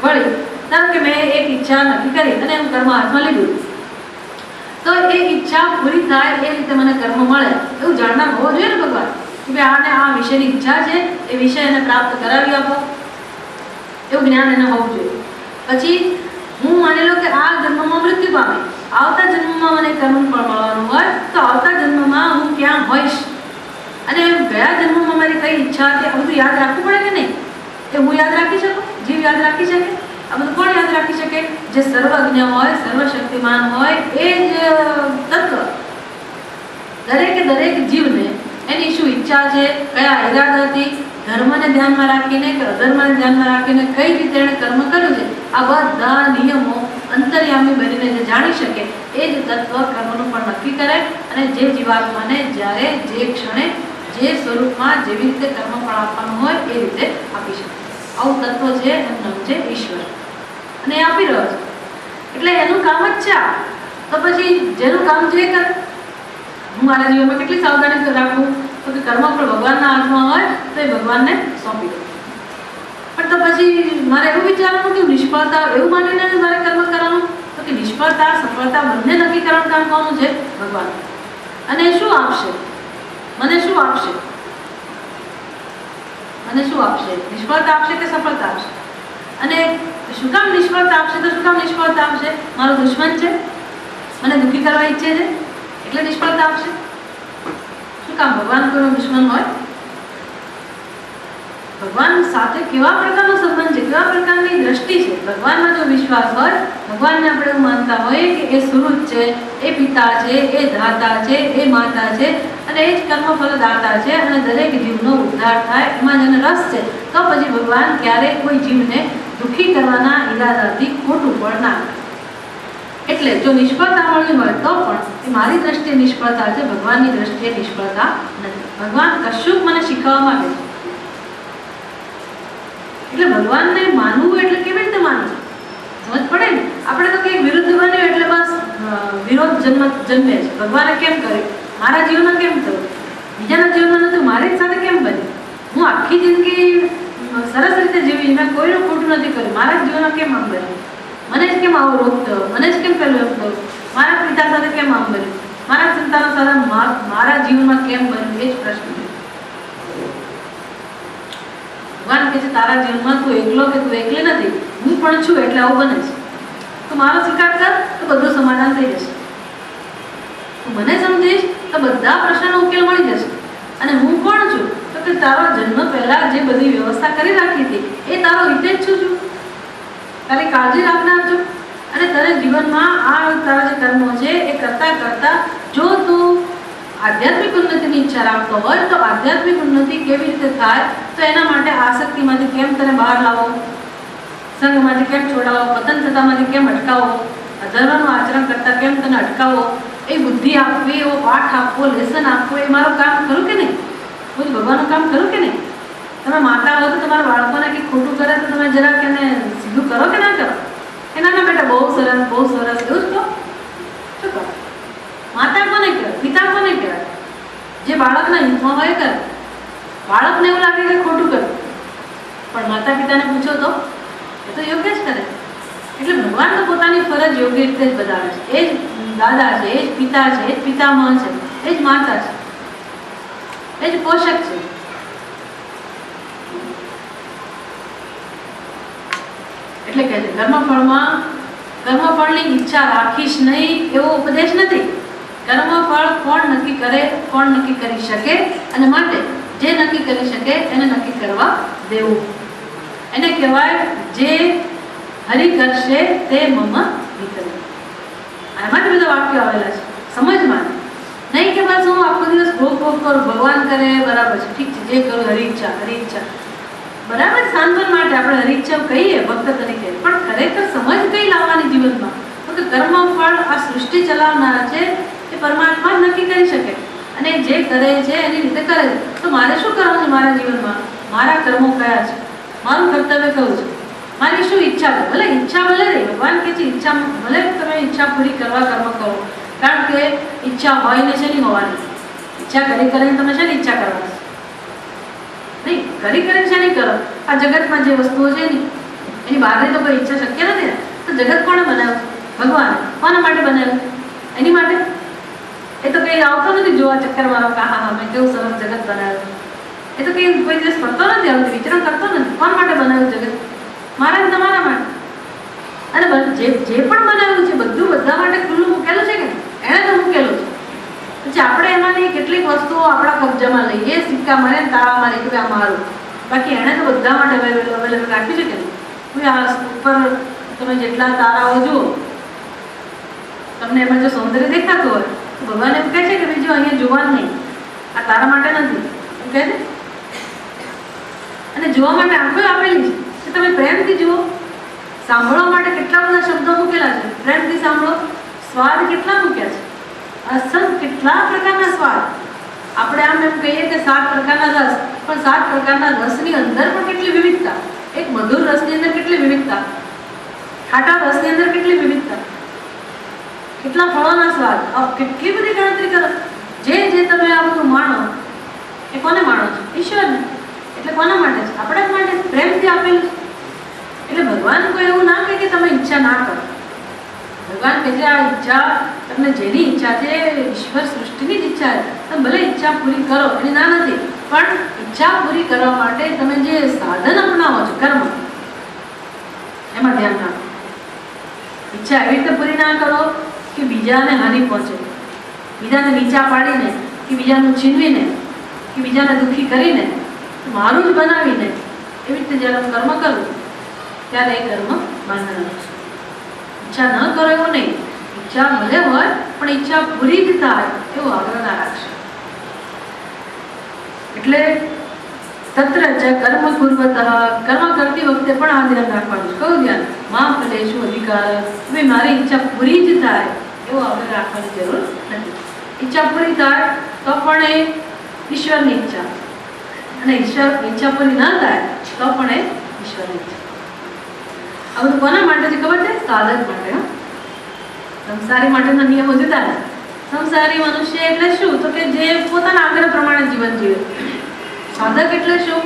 S1: વળી ધારો કે મેં એક ઈચ્છા નક્કી કરી અને એનું કર્મ હાથમાં લીધું, તો એ ઈચ્છા પૂરી થાય એ રીતે મને કર્મ મળે એવું જાણનાર હોવો જોઈએ ને ભગવાન, કે ભાઈ આને આ વિષયની ઈચ્છા છે, એ વિષય એને પ્રાપ્ત કરાવી આપો, એવું જ્ઞાન એને હોવું જોઈએ. પછી હું માની લો કે આ જન્મમાં મૃત્યુ પામે, આવતા જન્મમાં મને કર્મનું ફળ મળવાનું હોય, તો આવતા જન્મમાં હું ક્યાં હોઈશ અને ગયા જન્મમાં મારી કઈ ઈચ્છા હતી, આ બધું યાદ રાખવું પડે કે નહીં? એ હું યાદ રાખી શકું? જીવ યાદ રાખી શકે? આ બધું કોણ યાદ રાખી શકે? જે સર્વજ્ઞ હોય, સર્વશક્તિમાન હોય, એ જ તત્વ દરેકે દરેક જીવને એની શું ઈચ્છા છે, કયા ઈરાદાથી, ધર્મને ધ્યાનમાં રાખીને કે અધર્મને ધ્યાનમાં રાખીને કઈ રીતે એણે કર્મ કર્યું છે, આ બધા નિયમો અંતર્યામી બનીને જે જાણી શકે એ જ તત્વ કર્મનું પણ નક્કી કરે અને જે જીવાત્માને જ્યારે જે ક્ષણે જે સ્વરૂપમાં જેવી રીતે કર્મ ફળ આપવાનું હોય એ રીતે આપી શકે. આવું તત્વ છે, એનું નામ છે ઈશ્વર, અને એ આપી રહ્યો છે. એટલે એનું કામ જ છે. તો પછી જેનું કામ જે કરે હું મારા જીવનમાં કેટલી સાવધાની રાખું તો કે કર્મફળ ભગવાનના હાથમાં હોય તો એ ભગવાનને સોંપી દઉં. પણ તો પછી મારે એવું વિચારવાનું કે નિષ્ફળતા એવું માનીને મારે કર્મ કરવાનું, તો કે નિષ્ફળતા સફળતા બંને નક્કી કરવાનું કામ કોનું છે? ભગવાન. અને શું આપશે મને? શું આપશે મને? શું આપશે? નિષ્ફળતા આપશે કે સફળતા આપશે? અને શું કામ નિષ્ફળતા આપશે? તો શું કામ નિષ્ફળતા આપશે? મારો દુશ્મન છે, મને દુઃખી કરવા ઈચ્છે છે એટલે નિષ્ફળતા આપશે. શું કામ? ભગવાન કોઈનો દુશ્મન હોય? ભગવાન સાથે કેવા પ્રકારનો સંબંધ છે, કેવા પ્રકારની દ્રષ્ટિ છે? ભગવાનમાં જો વિશ્વાસ હોય, ભગવાનને આપણે એવું માનતા હોઈએ કે એ સુરુજ છે, એ પિતા છે, એ ધાતા છે, એ માતા છે અને એ જ કર્મફળ દાતા છે અને દરેક જીવનો ઉદ્ધાર થાય એમાં જેને રસ છે, તો પછી ભગવાન ક્યારેય કોઈ જીવને દુઃખી કરવાના ઈરાદાથી ખોટું પણ ના કરે. એટલે જો નિષ્ફળતા મળી હોય તો પણ એ મારી દ્રષ્ટિએ નિષ્ફળતા છે, ભગવાનની દ્રષ્ટિએ નિષ્ફળતા નથી. ભગવાન કશું મને શીખવવા માંગે છે. એટલે ભગવાનને માનવું એટલે કેવી રીતે માનવું? સમજ પડે ને? આપણે તો કંઈક વિરુદ્ધ બન્યું એટલે બસ વિરોધ જન્મે છે. ભગવાને કેમ કર્યું? મારા જીવનમાં કેમ થયું? બીજાના જીવનમાં નતું, મારી જ સાથે કેમ બન્યું? હું આખી જિંદગી સરસ રીતે જીવી, મેં કોઈનું ખોટું નથી કર્યું, મારા જ જીવનમાં કેમ આમ બન્યું? મને જ કેમ આવો રોગ થયો? મને જ કેમ પેલું એમ થયું? મારા પિતા સાથે કેમ આમ બન્યું? મારા સંતાનો સાથે મારા જીવનમાં કેમ બન્યું? એ જ પ્રશ્ન છે. ભગવાન કહે છે તારા જીવનમાં તું એકલો કે તું એકલી નથી, હું પણ છું એટલે આવું બને છે. તો મારો સ્વીકાર કર તો બધું સમાધાન થઈ જશે. તું મને સમજીશ તો બધા પ્રશ્નનો ઉકેલ મળી જશે. અને હું કોણ છું? તો કે તારો જન્મ પહેલા જે બધી વ્યવસ્થા કરી રાખી હતી એ તારો હિતેજ છું. તારી કાળજી રાખનાર છું. અને તારે જીવનમાં આ તારા જે કર્મો છે એ કરતા કરતા જો તું આધ્યાત્મિક ઉન્નતિની ઈચ્છા રાખતો હોય તો આધ્યાત્મિક ઉન્નતિ કેવી રીતે થાય, તો એના માટે આસક્તિમાંથી કેમ તને બહાર લાવો, સંઘમાંથી કેમ છોડાવો, પતન થતામાંથી કેમ અટકાવો, અધર્મનું આચરણ કરતા કેમ તને અટકાવો, એ બુદ્ધિ આપવી, એવો પાઠ આપવો, લેસન આપવો, એ મારું કામ ખરું કે નહીં? હું ભગવાનનું કામ ખરું કે નહીં? તમે માતા હો તો તમારા બાળકોને કંઈક ખોટું કરે તો તમે જરાક એને સીધું કરો કે ના કરો? એના ના બેટા બહુ સરસ બહુ સરસ એવું જ કહો. શું કહો? માતા કોને કહેવાય? પિતા કોને કહેવાય? જે બાળકના હિતમાં હોય કરે. બાળકને એવું લાગે કે ખોટું કરે, પણ માતા પિતાને પૂછો તો એ તો યોગ્ય જ કરે. એટલે ભગવાન તો પોતાની ફરજ યોગ્ય રીતે જ બતાવે છે. એ જ દાદા છે, એ જ પિતા છે, એ જ પિતામહ છે, એ જ માતા છે, એ જ પોષક છે. એટલે કહે છે કર્મફળની ઈચ્છા રાખીશ નહીં એવો ઉપદેશ નથી. કર્મફળ કોણ નક્કી કરે, કોણ નક્કી કરી શકે, અને માટે જે નક્કી કરી શકે એને નક્કી કરવા દેવું. એને કહેવાય જે હરિ કરશે તે મમ હિતમ. આમાં જ બધા વાક્યો આવેલા છે સમજમાં. નહીં કે બસ હું આખો દિવસ ભોગ કરું, ભગવાન કરે બરાબર છે, ઠીક છે, જે કરું હરિ ઈચ્છા બરાબર, સાંત્વન માટે આપણે હરિ ઈચ્છા કહીએ ભક્ત તરીકે, પણ ખરેખર સમજ કઈ લાવવાની જીવનમાં? તો કે કર્મફળ આ સૃષ્ટિ ચલાવનાર છે એ પરમાત્મા જ નક્કી કરી શકે, અને જે કરે છે એની રીતે કરે છે. તો મારે શું કરવાનું છે મારા જીવનમાં? મારા કર્મો કયા છે, મારું કર્તવ્ય કયું છે, મારી શું ઈચ્છા છે? ભલે ઈચ્છા ભલે રહી, ભગવાન કહે છે ઈચ્છા ભલે તમે ઈચ્છા પૂરી કરવા કર્મ કરો, કારણ કે ઈચ્છા હોય ને છે નહીં હોવાની. ઈચ્છા કરીને તમે છે ને ઈચ્છા કરવાની નહીં, કરીને છે નહીં કરો. આ જગતમાં જે વસ્તુઓ છે ને એની બહારની તો કોઈ ઈચ્છા શક્ય નથી ને. તો જગત કોણે બનાવ્યું? ભગવાને. કોના માટે બનાવ્યું? એની માટે. એ તો કંઈ આવતો નથી જોવા ચક્કર મારો કે હા મેં કેવું સરસ જગત બનાવ્યું. એ તો કંઈ કોઈ દિવસ કરતો નથી, આવતી વિચરણ કરતો નથી. કોણ માટે બનાવ્યું જગત? મારા તમારા માટે. અને જે પણ બનાવ્યું છે બધું બધા માટે ખુલ્લું મૂકેલું છે કે એણે તો મૂકેલું છે. પછી આપણે એમાંની કેટલીક વસ્તુઓ આપણા કબજામાં લઈએ, સિક્કા મારે તાળા મારે કે આ મારું. બાકી એણે તો બધા માટે અવેલેબલ રાખ્યું છે કે નહીં? આ ઉપર તમે જેટલા તારાઓ જુઓ, તમને એમાં જો સૌંદર્ય દેખાતું હોય તો ભગવાન એમ કહે છે કે બીજું અહીંયા જોવાનું નહીં, આ તારા માટે નથી એમ કહે છે. અને જોવા માટે આંખો આપેલી છે કે તમે પ્રેમથી જુઓ. સાંભળવા માટે કેટલા બધા શબ્દો મૂકેલા છે, પ્રેમથી સાંભળો. સ્વાદ કેટલા મૂક્યા છે, અસંગ કેટલા પ્રકારના સ્વાદ. આપણે આમ એમ કહીએ કે 7 પ્રકારના રસ, પણ 7 પ્રકારના રસની અંદર પણ કેટલી વિવિધતા. એક મધુર રસની અંદર કેટલી વિવિધતા, ખાટા રસની અંદર કેટલી વિવિધતા, કેટલા ફળોના સ્વાદ, કેટલી બધી ગણતરી કરો. જે તમે આ બધું માણો એ કોને માણો છો? ઈશ્વરને. એટલે કોના માટે છે? આપણા જ માટે પ્રેમથી આપેલું છે. એટલે ભગવાન કોઈ એવું ના કહે કે તમે ઈચ્છા ના કરો. ભગવાન કહે છે આ ઈચ્છા તમને જેની ઈચ્છા છે, ઈશ્વર સૃષ્ટિની જ ઈચ્છા છે, તમે ભલે ઈચ્છા પૂરી કરો એની ના નથી, પણ ઈચ્છા પૂરી કરવા માટે તમે જે સાધન અપનાવો છો કર્મ, એમાં ધ્યાન રાખો. ઈચ્છા એવી રીતે પૂરી ના કરો કે બીજાને હાનિ પહોંચે, બીજાને નીચા પાડીને, કે બીજાનું છીનવીને, કે બીજાને દુઃખી કરીને, મારું જ બનાવીને એવી રીતે જ્યારે હું કર્મ કરું ત્યારે એ કર્મ બાંધવાનું છે. ઈચ્છા ન કરો એવું નહીં, ઈચ્છા ભલે હોય પણ ઈચ્છા પૂરી જ થાય એવો આગ્રહ ના રાખશે. એટલે તત્ર જ કર્મ પૂર્વતઃ, કર્મ કરતી વખતે પણ આ ધ્યાન રાખવાનું. કયું ધ્યાન? મા ફલેષુ અધિકાર, ભાઈ મારી ઈચ્છા પૂરી જ થાય એવો આગ્રહ રાખવાની જરૂર નથી. ઈચ્છા પૂરી થાય તો પણ એ ઈશ્વરની ઈચ્છા, અને ઈચ્છા પૂરી ન થાય તો પણ એ ઈશ્વરની ઈચ્છા. આ બધું કોના માટે છે ખબર છે? સાધક માટે. સંસારી માટેના નિયમો જુદા છે. સંસારી મનુષ્ય એટલે શું? તો કે જે પોતાના આગ્રહ પ્રમાણે જીવન જીવે. સાધક એટલે શું?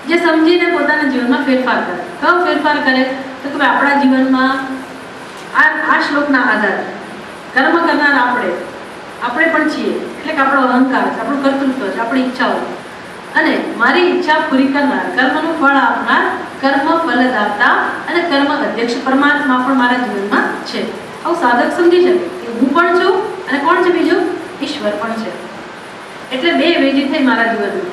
S1: જે સમજીને પોતાના જીવનમાં ફેરફાર કરે. કયો ફેરફાર કરે? તો કે આપણા જીવનમાં આ શ્લોકના આધારે કર્મ કરનાર આપણે પણ છીએ. એટલે કે આપણો અહંકાર છે, આપણું કર્તૃત્વ છે, આપણી ઈચ્છાઓ, અને મારી ઈચ્છા પૂરી કરનાર, કર્મનું ફળ આપનાર, કર્મ ફલદાતા અને કર્મ અધ્યક્ષ પરમાત્મા પણ મારા જીવનમાં છે. આવું સાધક સમજી શકે કે હું પણ છું અને કોણ છે બીજું? ઈશ્વર પણ છે. એટલે બે વેદી થઈ મારા જીવનમાં.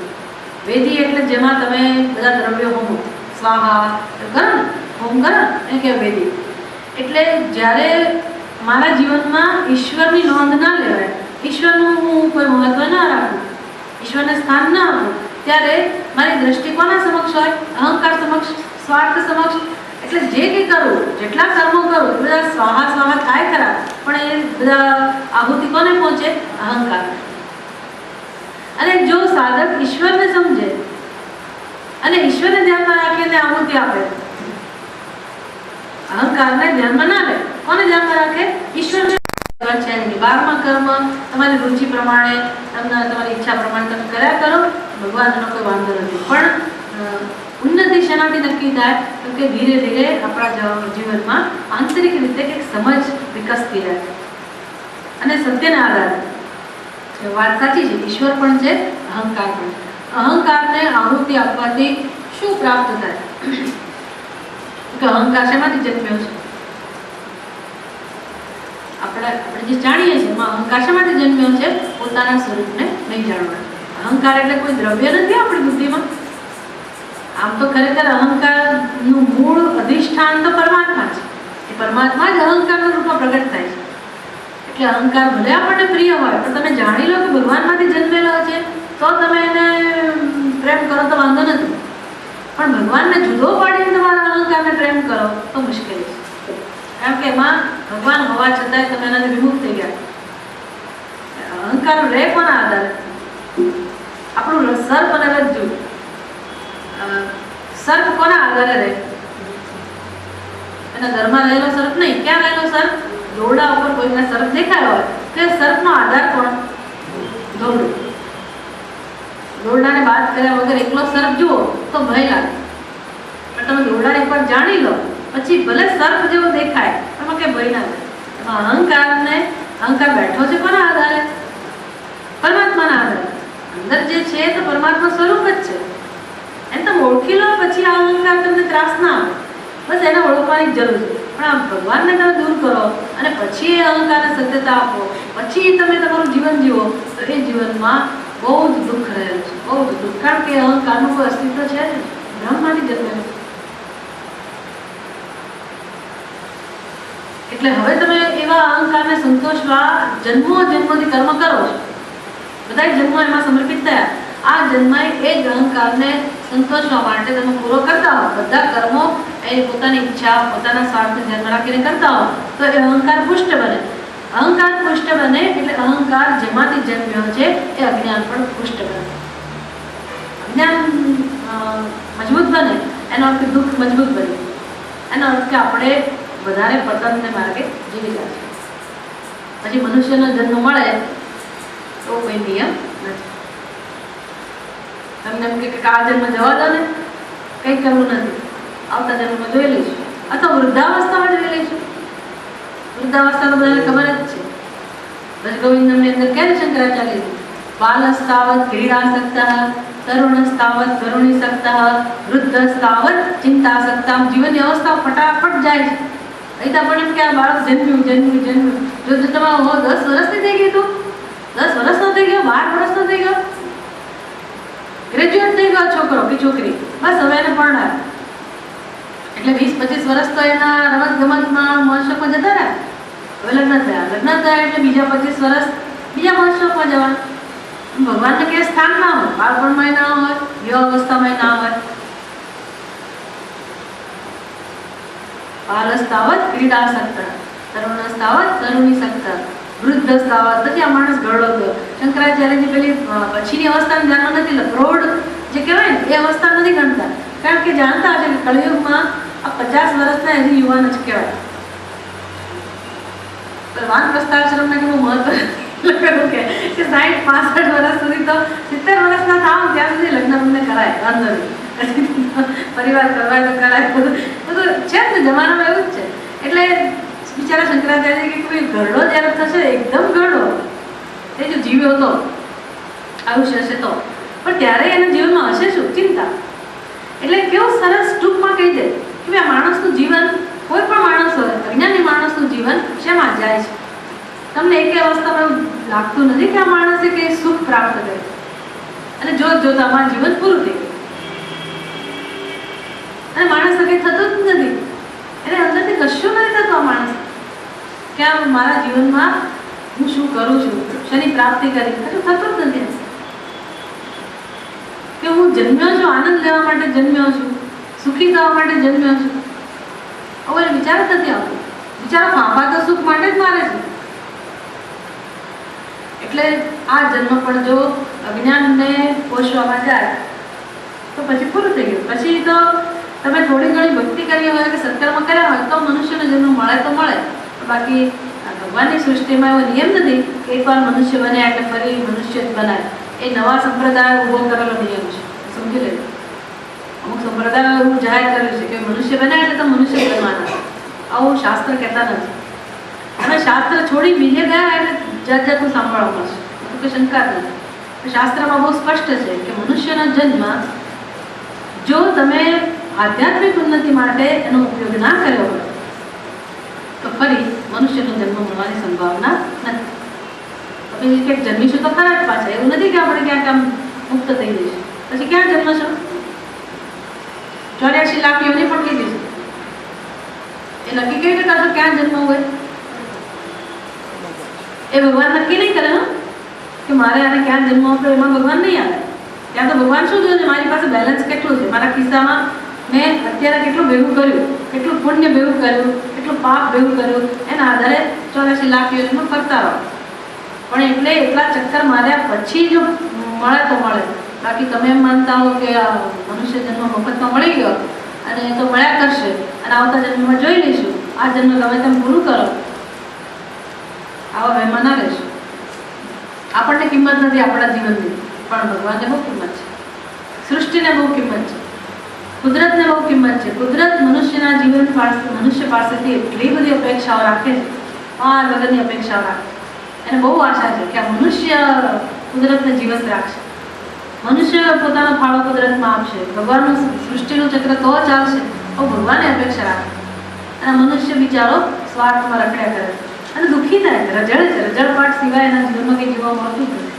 S1: વેદી એટલે જેમાં તમે બધા દ્રવ્યો હોમો, સ્વાહા કરો ને, હોમ કરો એ કે વેદી. એટલે જ્યારે મારા જીવનમાં ઈશ્વરની નોંધ ના લેવાય, ઈશ્વરનું હું કોઈ મહત્વ ના રાખું, ઈશ્વરને સ્થાન ના આપું, ત્યારે મારી દ્રષ્ટિ કોના સમક્ષ હોય? અહંકાર સમક્ષ, સ્વાર્થ સમક્ષ. એટલે જે કંઈ કરું, જેટલા કર્મો કરું એ બધા સ્વાહા સ્વાહા થાય ખરા, પણ એ બધા આહુતિ કોને પહોંચે? અહંકાર. અને જો સાધક ઈશ્વરને સમજે અને ઈશ્વરને ધ્યાનમાં રાખીને આહુતિ આપે, અહંકારને ધ્યાનમાં ના લે, કોને ધ્યાનમાં રાખે? ઈશ્વરને. 12મા કર્મ તમારી રુચિ પ્રમાણે, તમારી ઈચ્છા પ્રમાણે તમે કર્યા કરો, ભગવાનનો કોઈ વાંધો નથી. પણ ઉન્નતિ શેનાથી નક્કી થાય? તો કે ધીરે ધીરે આપણા જીવનમાં આંતરિક રીતે કંઈક સમજ વિકસતી રહે. અને સત્યના આધારે વાત સાચી છે, ઈશ્વર પણ છે, અહંકાર પણ. અહંકારને આહુતિ આપવાથી શું પ્રાપ્ત થાય? કે અહંકાર શેમાંથી જન્મ્યો છે? આપણે જે જાણીએ છીએ એમાં અહંકાર શેમાંથી જન્મ્યો છે? પોતાના સ્વરૂપને નહીં જાણવા. અહંકાર એટલે કોઈ દ્રવ્ય નથી આપણી બુદ્ધિમાં. આમ તો ખરેખર અહંકારનું મૂળ અધિષ્ઠાન તો પરમાત્મા છે. એ પરમાત્મા જ અહંકારના રૂપમાં પ્રગટ થાય છે. એટલે અહંકાર ભલે આપણને પ્રિય હોય, પણ તમે જાણી લો કે ભગવાનમાંથી જન્મેલો છે તો તમે એને પ્રેમ કરો તો વાંધો નથી. પણ ભગવાનને જુદો પાડીને તમારા અહંકારને પ્રેમ કરો તો મુશ્કેલી છે. કારણ કે એમાં ભગવાન હોવા છતાંય તમે એનાથી વિમુખ થઈ ગયા. અહંકાર રહે કોના આધારે? આપણું સર્પ અને રજ્જુ. સર્પ કોના આધારે રહે? એના ઘરમાં રહેલો સર્પ નહીં. ક્યાં રહેલો સર્પ? દોરડા ઉપર કોઈને સર્પ દેખાયો હોય તો સર્પનો આધાર કોણ? દોરડું. દોરડાને બાદ કર્યા વગર એકલો સર્પ જુઓ તો ભય લાગે, પણ તમે દોરડા એકવાર જાણી લો પછી ભલે સર્પ જેવો દેખાય, એમાં કઈ ભય ના લાગે. અહંકાર બેઠો છે કોના આધારે? પરમાત્માના આધારે. અંદર જે છે તો પરમાત્મા સ્વરૂપ જ છે. એને તમે ઓળખી લો પછી આ અહંકાર તમને ત્રાસ ના આવે. બસ એને ઓળખવાની જરૂર છે. પણ આ ભગવાનને તમે દૂર કરો અને પછી એ અહંકારને સત્યતા આપો, પછી તમે તમારું જીવન જીવો, તો એ જીવનમાં બહુ જ દુઃખ રહેલું છે, બહુ જ દુઃખ. કારણ કે અહંકારનું કોઈ અસ્તિત્વ છે જ નહીં. બ્રહ્મમાંથી જન્મેલું છે. એટલે હવે તમે એવા અહંકારને સંતોષવા જન્મોથી કર્મ કરો છો. બધા જન્મો એમાં સમર્પિત થયા. આ જન્મ એ જ અહંકારને સંતોષવા માટે તમે પૂરો કરતા હો. બધા કર્મો એ પોતાની ઈચ્છા, પોતાના સ્વાર્થને ધ્યાનમાં રાખીને કરતા હો તો એ અહંકાર પુષ્ટ બને. અહંકાર પુષ્ટ બને એટલે અહંકાર જેમાંથી જન્મ્યો છે એ અજ્ઞાન પણ પુષ્ટ બને. અજ્ઞાન મજબૂત બને એનો અર્થ દુઃખ મજબૂત બને. એનો અર્થ કે આપણે વધારે પતનને માર્ગે જીવી જાય છે. પછી મનુષ્યનો જન્મ મળે એવો કોઈ નિયમ નથી. તમને એમ કે આ જન્મ જવા દો ને, કંઈ કરવું નથી, આવતા જન્મમાં જોઈ લઈશું, અથવા વૃદ્ધાવસ્થામાં જોઈ લઈશું. વૃદ્ધાવસ્થા તો બધાને ખબર જ છે. ભજગોવિંદમની અંદર કહે છે શંકરાચાર્ય, બાલસ્તાવત ક્રીડાસક્તઃ, તરુણસ્તાવત કરુણીસક્તઃ, વૃદ્ધસ્તાવત ચિંતાસક્તઃ. જીવનની અવસ્થા ફટાફટ જાય છે. અહીં તો આપણને એમ કે આ બાળક જન્મ્યું. જો તમે 10 વર્ષની થઈ ગઈ, તો 10 વર્ષનો થઈ ગયો, 12 વર્ષનો થઈ ગયો, ગ્રેજ્યુએટ થઈ ગયો છોકરો કે છોકરી, બસ હવે એને પરણાર, એટલે 20-25 વર્ષ તો એના રમત ગમતમાં મહોત્સવમાં જતા રહ્યા. હવે લગ્ન થયા એટલે બીજા 25 વર્ષ બીજા મહોત્સવમાં જવાના. ભગવાનને કે સ્થાન ના હોય, બાળપણમાં ના હોય, યુવાવસ્થામાં ના હોય. બાલસ્તાવત ક્રીડાસક્તઃ, તરુણસ્તાવત કરુણીસક્તઃ, વૃદ્ધસ્તાવત. પછી આ માણસ ગળો ગયો. શંકરાચાર્યજી પેલી પછીની અવસ્થાને ધ્યાનમાં નથી લે, પ્રૌઢ જે કહેવાય ને એ અવસ્થા નથી ગણતા. કારણ કે જાણતા હશે કે કળિયુગમાં આ 50 વર્ષના હજી યુવાન જ કહેવાય. વાનપ્રસ્થાશ્રમના કેવું મહત્વ લખેલું કે 60-65 વર્ષ સુધી તો 70 વર્ષના થાવ ત્યાં સુધી લગ્ન તમને કરાય, વાંધો નહીં, પરિવાર કરવાય તો કરાય, બધું છે જ ને, જમાનામાં એવું જ છે. એટલે બિચારા શંકરાચાર્ય કે કોઈ ઘરડો જ્યારે થશે, એકદમ ઘરડો, એ જો જીવ્યો હતો, આયુષ્ય હશે તો, પણ ત્યારે એના જીવનમાં હશે શું? ચિંતા. એટલે કેવું સરસ ટૂંકમાં કહી દે કે આ માણસનું જીવન, કોઈ પણ માણસ હોય, અજ્ઞાની માણસનું જીવન શેમાં જાય છે? તમને એક અવસ્થામાં એવું લાગતું નથી કે આ માણસે કંઈ સુખ પ્રાપ્ત કરે, અને જોત અમારું જીવન પૂરું થઈ ગયું, અને માણસને કંઈ થતું જ નથી, એને અંદરથી કશું નથી થતું. આ માણસ કે આ મારા જીવનમાં હું શું કરું છું, શેની પ્રાપ્તિ કરી, કશું થતું જ નથી. કે હું જન્મ્યો છું, આનંદ લેવા માટે જન્મ્યો છું, સુખી થવા માટે જન્મ્યો છું, હવે વિચાર જ નથી આવતો. બિચારો ફાંફા તો સુખ માટે જ મારે છે. એટલે આ જન્મ પણ જો અજ્ઞાનને પોષવામાં જાય તો પછી પૂરું થઈ ગયું. પછી તો તમે થોડી ઘણી ભક્તિ કરી હોય કે સત્કર્મ કર્યા હોય તો મનુષ્યનો જન્મ મળે તો મળે. બાકી ભગવાનની સૃષ્ટિમાં એવો નિયમ નથી કે એકવાર મનુષ્ય બન્યા એટલે ફરી મનુષ્ય જ બનાય. એ નવા સંપ્રદાય ઊભો કરેલો નિયમ છે, સમજી લેજો. અમુક સંપ્રદાય એવું જાહેર કર્યું છે કે મનુષ્ય બન્યા એટલે તો મનુષ્ય બનવાના. આવું શાસ્ત્ર કહેતા નથી. અને શાસ્ત્ર છોડી બીજે ગયા એટલે જાતનું સાંભળવા મળશે, તો કોઈ શંકા નથી. શાસ્ત્રમાં બહુ સ્પષ્ટ છે કે મનુષ્યનો જન્મ જો તમે આધ્યાત્મિક ઉન્નતિ માટે એનો ઉપયોગ ના કર્યો હોય તો ફરી મનુષ્યનો જન્મ મળવાની સંભાવના નથી. પછી ક્યાંક જન્મીશું તો ખરા જ પાછા, એવું નથી કે આપણે ક્યાંક આમ મુક્ત થઈ જઈશું. પછી ક્યાં જન્મશો? 84 લાખ યોની પણ કીધી છે, એ નક્કી કેવી રીતે કરશો ક્યાં જન્મ હોય? એ ભગવાન નક્કી નહીં કરે કે મારે આને ક્યાં જન્મ આપો, એમાં ભગવાન નહીં આવે. ત્યાં તો ભગવાન શું જોયું છે? મારી પાસે બેલેન્સ કેટલું છે, મારા ખિસ્સામાં મેં અત્યારે કેટલું ભેગું કર્યું, કેટલું પુણ્ય ભેગું કર્યું, કેટલું પાપ ભેગું કર્યું, એના આધારે 84 લાખ યોજના ફરતા રહો. પણ એટલે એટલા ચક્કર માર્યા પછી જો મળે તો મળે. બાકી તમે એમ માનતા હો કે આ મનુષ્ય જન્મ મફતમાં મળી ગયો અને એ તો મળ્યા કરશે અને આવતા જન્મમાં જોઈ લઈશું, આ જન્મ ગમે તેમ પૂરું કરો, આવા વહેમાં ના રહેશું. આપણને કિંમત નથી આપણા જીવનની, પણ ભગવાનને બહુ કિંમત છે, સૃષ્ટિને બહુ કિંમત છે, કુદરતને બહુ કિંમત છે. કુદરત મનુષ્યના જીવન મનુષ્ય પાસેથી એટલી બધી અપેક્ષાઓ રાખે છે, 5 વગરની અપેક્ષાઓ રાખે છે. એને બહુ આશા છે કે આ મનુષ્ય કુદરતને જીવંત રાખશે, મનુષ્ય પોતાનો ફાળો કુદરતમાં આપશે, ભગવાનનું સૃષ્ટિનું ચક્ર તો ચાલશે, તો ભગવાને અપેક્ષા રાખે. અને મનુષ્ય બિચારો સ્વાર્થમાં રખડ્યા કરે અને દુઃખી થાય, રજળે છે. રજળપાટ સિવાય એના જીવનમાં કંઈ જોવા મળતું જ નથી.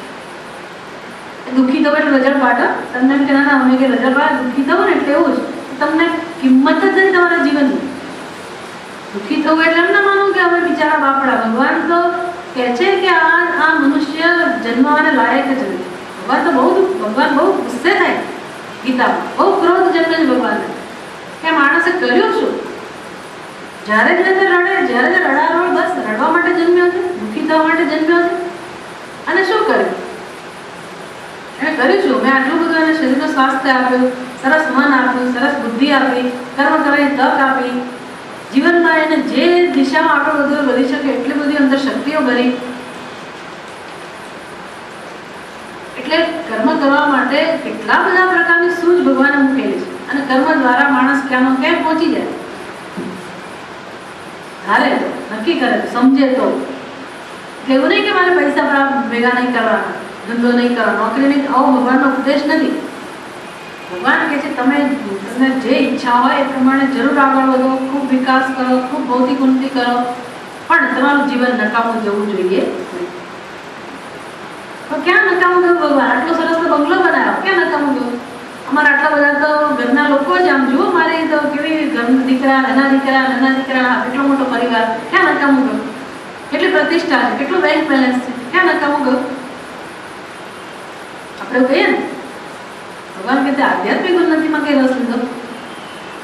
S1: દુઃખી થવો એટલે રજળપાટ. તમને એમ કે ના અમે કે રજળપાટ દુઃખી થવો ને એટલે એવું જ તમને કિંમત જ નથી તમારા જીવનની. દુઃખી થવું એટલે એમ ના માનવું કે હવે બિચારા બાપડા. ભગવાન તો કહે છે કે આ મનુષ્ય જન્મવાને લાયક જ નથી. ભગવાન બહુ ગુસ્સે થાય ગીતામાં, બહુ ક્રોધ જન્મે છે ભગવાનને કે માણસે કર્યું શું? જ્યારે જ રડે, જ્યારે જ રડારોળ, બસ રડવા માટે જન્મ્યો છે, દુઃખી થવા માટે જન્મ્યો છે. અને શું કર્યું? એને કર્યું શું? મેં આટલું બધું એને શરીરનું સ્વાસ્થ્ય આપ્યું, સરસ મન આપ્યું, સરસ બુદ્ધિ આપી, કર્મ કરવાની તક આપી, જીવનમાં એને જે દિશામાં આગળ વધુ વધી શકે એટલી બધી અંદર શક્તિઓ ભરી, એટલે કર્મ કરવા માટે કેટલા બધા પ્રકારની સૂઝ ભગવાને મૂકેલી છે અને કર્મ દ્વારા માણસ ક્યાંનો ક્યાંય પહોંચી જાય. ધારે તો, નક્કી કરે તો, સમજે તો. એવું નહીં કે મારે પૈસા ભેગા નહીં કરવાના, ધંધો નહીં કરવાનો, નોકરી નહીં, આવો ભગવાનનો ઉપદેશ નથી. ભગવાન કહે છે તમને જે ઈચ્છા હોય એ પ્રમાણે જરૂર આગળ વધો, ખૂબ વિકાસ કરો, ખૂબ ભૌતિક ઉન્નતિ કરો, પણ તમારું જીવન નકામું જવું જોઈએ. તો ક્યાં નકામું ગયું ભગવાન? આટલો સરસ તો બંગલો બનાવ્યો, ક્યાં નકામું ગયું? અમારા આટલા બધા તો ઘરના લોકો જ આમ જુઓ, મારી તો કેવી દીકરા, નાના દીકરા, કેટલો મોટો પરિવાર, ક્યાં નકામું ગયું? કેટલી પ્રતિષ્ઠા છે, કેટલું બેંક બેલેન્સ છે, ક્યાં નકામું ગયું? આપણે કહીએ ને, ભગવાન કહે આધ્યાત્મિક ઉન્નતિમાં કઈ રસ લીધો?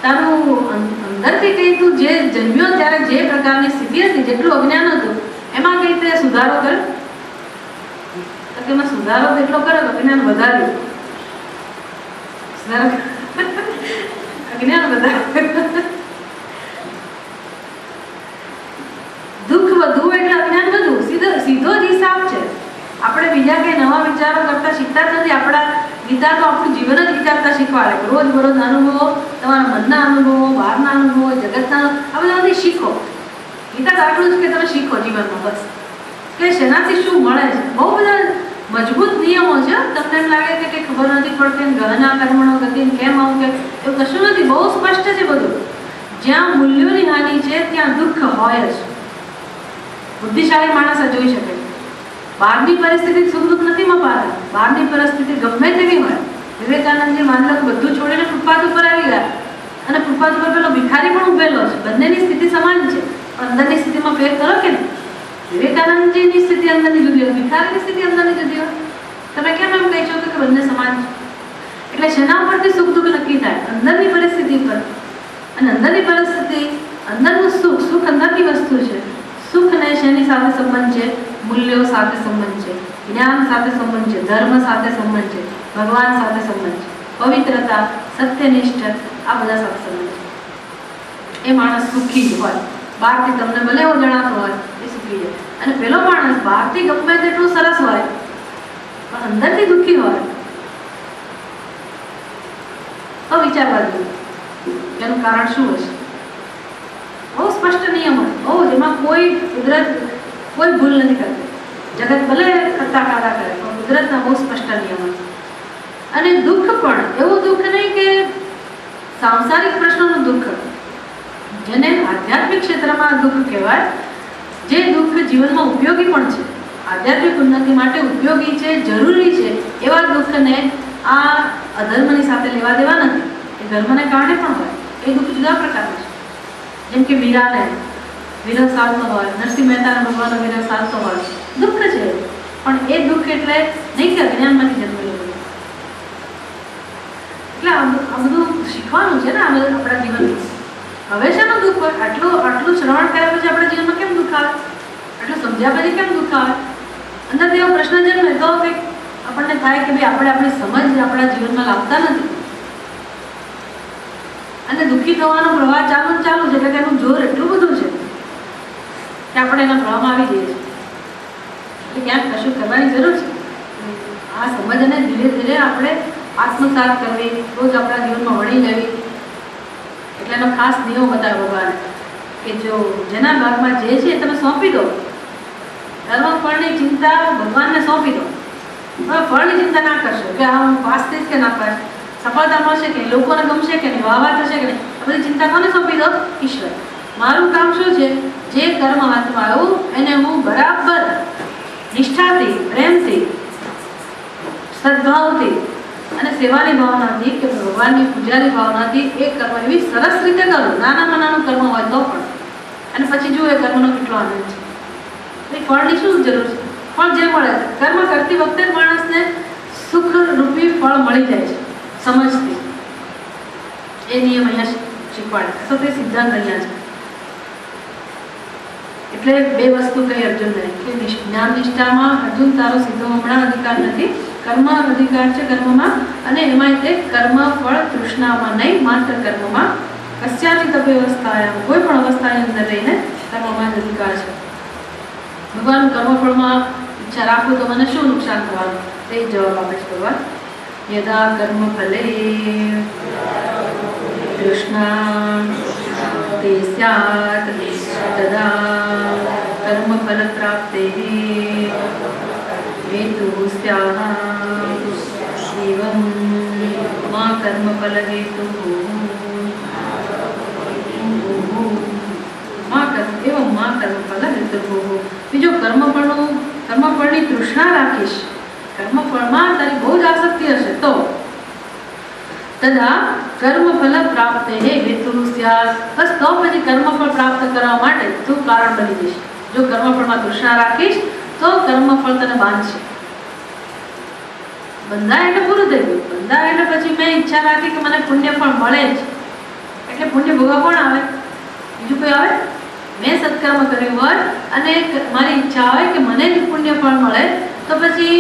S1: તારું અંદરથી કઈ તું જે જન્મ્યો ત્યારે જે પ્રકારની સ્થિતિ હતી, જેટલું અજ્ઞાન હતું, એમાં કઈ તે સુધારો કર. તો કે એમાં સુધારો એટલો કરો, અજ્ઞાન વધાર્યું. અજ્ઞાન વધાર્યું. દુઃખ વધુ એટલે અજ્ઞાન વધુ, સીધો જ હિસાબ છે. આપણે બીજા કઈ નવા વિચારો કરતા શીખતા જ નથી. આપણા ગીતા તો આપણું જીવન જ વિચારતા શીખવાડે. રોજ બરોજ અનુભવો, તમારા મનના અનુભવો, બહારના અનુભવો, જગતના, આ બધા શીખો. ગીતા તો આટલું જ કે તમે શીખો જીવનમાં, બસ. કે શેનાથી શું મળે છે. બહુ બધા મજબૂત નિયમો છે. તમને એમ લાગે કે કંઈ ખબર નથી પડતી, ગહના કર્મણો ગતિ કેમ આવું, કે એવું કશું નથી. બહુ સ્પષ્ટ છે બધું. જ્યાં મૂલ્યોની હાનિ છે ત્યાં દુઃખ હોય જ. બુદ્ધિશાળી માણસ જોઈ શકે. બહારની પરિસ્થિતિ સુખ દુઃખ નથી મપાતા. બહારની પરિસ્થિતિ ગમે તેવી હોય. વિવેકાનંદજી માનલો બધું છોડીને ફૂટપાથ ઉપર આવી ગયા અને ફૂટપાથ ઉપર પેલો ભિખારી પણ ઉભેલો છે. બંનેની સ્થિતિ સમાન છે, પણ અંદરની સ્થિતિમાં ફેર કરો કે નહીં? વિવેકાનંદજીની સ્થિતિ અંદરની જુદી હોય, ભિખારીની સ્થિતિ અંદરની જુદી હોય. તમે કેમ એમ કહી છો કે બંને સમાન છે? એટલે શેના ઉપરથી સુખ દુઃખ નક્કી થાય? અંદરની પરિસ્થિતિ પર. અને અંદરની પરિસ્થિતિ, અંદરનું સુખ, સુખ અંદરની વસ્તુ છે. સુખને શેની સાથે સંબંધ છે? મૂલ્યો સાથે સંબંધ છે, જ્ઞાન સાથે સંબંધ છે, ધર્મ સાથે સંબંધ છે, ભગવાન સાથે સંબંધ છે, પવિત્રતા, સત્યનિષ્ઠ, આ બધા સાથે સંબંધ છે. એ માણસ સુખી જ હોય. બહારથી તમને ભલે એવો જણાતો હોય એ સુખી છે. અને પેલો માણસ બહારથી ગમે તેટલું સરસ હોય પણ અંદરથી દુઃખી હોય તો વિચારવા જેવું એનું કારણ શું હશે. બહુ સ્પષ્ટ નિયમ હોય, બહુ, જેમાં કોઈ કુદરત કોઈ ભૂલ નથી કરતી. જગત ભલે કરતા કાદા કરે પણ કુદરતના બહુ સ્પષ્ટ નિયમ હોય. અને દુઃખ પણ એવું દુઃખ નહીં કે સાંસારિક પ્રશ્નોનું દુઃખ, જેને આધ્યાત્મિક ક્ષેત્રમાં દુઃખ કહેવાય, જે દુઃખ જીવનમાં ઉપયોગી પણ છે, આધ્યાત્મિક ઉન્નતિ માટે ઉપયોગી છે, જરૂરી છે, એવા દુઃખને આ અધર્મની સાથે લેવા દેવા નથી. એ ધર્મને કારણે પણ હોય. એ દુઃખ જુદા પ્રકારનું છે. જેમ કે મીરાને વિરહ સાલતો હોય, નરસિંહ મહેતાના ભગવાનનો વિરહ સાલતો હોય, દુઃખ છે. પણ એ દુઃખ એટલે નહીં કે અજ્ઞાનમાંથી જન્મેલું. એટલે આ બધું શીખવાનું છે ને આપણા જીવનમાં. હવે શેનું દુઃખ હોય? આટલું શ્રવણ કર્યા પછી આપણા જીવનમાં કેમ દુઃખ આવે? આટલું સમજ્યા પછી કેમ દુઃખ આવે? અંદર એવો પ્રશ્ન જન્મે તો કંઈક આપણને થાય કે ભાઈ આપણે આપણી સમજ આપણા જીવનમાં લાવતા નથી અને દુઃખી થવાનો પ્રવાહ ચાલુ છે. એટલે તેનું જોર એટલું બધું છે કે આપણે એના પ્રવાહમાં આવી જઈએ છીએ. એટલે ક્યાંક કશું કરવાની જરૂર છે. આ સમજને ધીરે ધીરે આપણે આત્મસાત કરવી, રોજ આપણા જીવનમાં વણી લેવી. એટલે એનો ખાસ નિયમ બતાવ્યો ભગવાન કે જો જેના ભાગમાં જે છે તમે સોંપી દો. ધર્મ ફળની ચિંતા ભગવાનને સોંપી દો. હવે ફળની ચિંતા ના કરશો કે આ હું પાસ થઈશ કે ના પાસ, સફળતા મળશે કે લોકોને ગમશે કે નહીં, વાહ થશે કે નહીં, આ બધી ચિંતા કોને સોંપી દો? ઈશ્વર. મારું કામ શું છે? જે કર્મ હાથમાં આવ્યું એને હું બરાબર નિષ્ઠાથી, પ્રેમથી, સદભાવથી અને સેવાની ભાવનાથી કે ભગવાનની પૂજાની ભાવનાથી એ કર્મ એવી સરસ રીતે કરું. નાનામાં નાનું કર્મ હોય તો પણ. અને પછી જુઓ એ કર્મનો કેટલો આનંદ છે. એ ફળની શું જરૂર છે? ફળ જે મળે છે, કર્મ કરતી વખતે જ માણસને સુખ રૂપી ફળ મળી જાય છે સમજથી. એ નિયમ અહીંયા શીખવાડે તો તે સિદ્ધાંત અહીંયા છે. એટલે બે વસ્તુ કહી અર્જુનને કે જ્ઞાન નિષ્ઠામાં અર્જુન તારો સીધો હમણાં અધિકાર નથી, કર્મ અધિકાર છે કર્મમાં. અને એમાં તે કર્મ ફળ તૃષ્ણામાં નહીં, માત્ર કર્મમાં. કસ્યાચિત અવ્યવસ્થાયા, કોઈ પણ અવસ્થાની અંદર રહીને કર્મમાં જ અધિકાર છે. ભગવાન કર્મફળમાં ઈચ્છા રાખું તો મને શું નુકસાન થવાનું? તે જવાબ આપે છે ભગવાન. યદા કર્મ ફલે તૃષ્ણા તે સ્યાત તદા કર્મ ફલ પ્રાપ્તે હેતુ સ્યાહ એવં મા કર્મ ફલ હેતુ માં કર્મફળ હેતુ. બીજો કર્મફળની તૃષ્ણા રાખીશ, કર્મફળમાં તારી બહુ જ આસક્તિ હશે તો તદા કર્મફલ પ્રાપ્ત હેતુ સ્યાત, બસ તો પછી કર્મફળ પ્રાપ્ત કરવા માટે તું કારણ બની જઈશ. જો કર્મફળમાં તૃષ્ણા રાખીશ તો કર્મફળ તને બાંધશે. બંધાય એટલે પૂરું થઈ ગયું. બંધાય એટલે પછી મેં ઈચ્છા રાખી કે મને પુણ્યફળ મળે જ, એટલે પુણ્ય ભોગવા કોણ આવે? બીજું કોઈ આવે? મેં સત્કર્મ કર્યું હોય અને મારી ઈચ્છા હોય કે મને જ પુણ્યફળ મળે તો પછી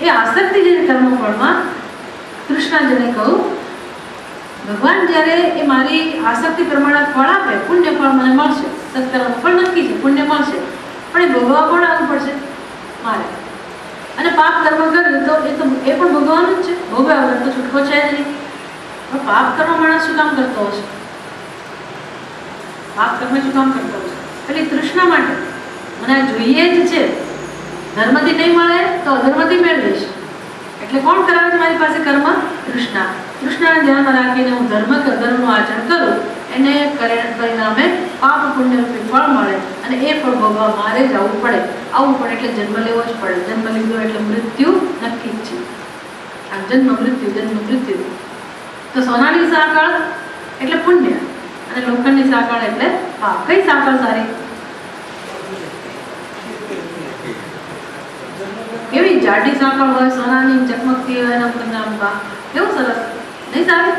S1: એ આસક્તિ જે કર્મફળમાં તૃષ્ણા જેને કહું, ભગવાન જ્યારે એ મારી આસક્તિ પ્રમાણે ફળ આપે, પુણ્યફળ મને મળશે, સત્કર્મ ફળ નક્કી છે, પુણ્ય મળશે, પણ એ ભોગવવા કોણ આવવું પડશે? મારે. અને પાપ કર્મ કર્યું તો એ પણ ભોગવવાનું જ છે, ભોગવ્યા વગર તો છૂટકો છે જ નહીં. પણ પાપ કર્મ માણસ શું કામ કરતો હશે? પાપ કર્મ શું કામ કરતો હશે? પેલી તૃષ્ણા માટે, મને જોઈએ જ છે, ધર્મથી નહીં મળે તો અધર્મથી મેળવીશ, એટલે કોણ કરાવે છે મારી પાસે કર્મ? તૃષ્ણા. તૃષ્ણાને ધ્યાનમાં રાખીને હું ધર્મ કે અધર્મનું આચરણ કરું, એને પરિણામે પાપ પુણ્યરૂપી ફળ મળે અને એ ફળ ભોગવા મારે જ આવવું પડે. આવવું પડે એટલે જન્મ લેવો જ પડે. જન્મ લીધો એટલે મૃત્યુ નક્કી જ છે. આ જન્મ મૃત્યુ. તો સોનાની સાંકળ એટલે પુણ્ય અને લોખંડની સાંકળ એટલે પાપ. કઈ સાંકળ સારી? કેવી જાડી સાંકળ હોય, સોનાની ચકમકતી હોય, આમ તમને આમ કેવું સરસ, નહીં સારી?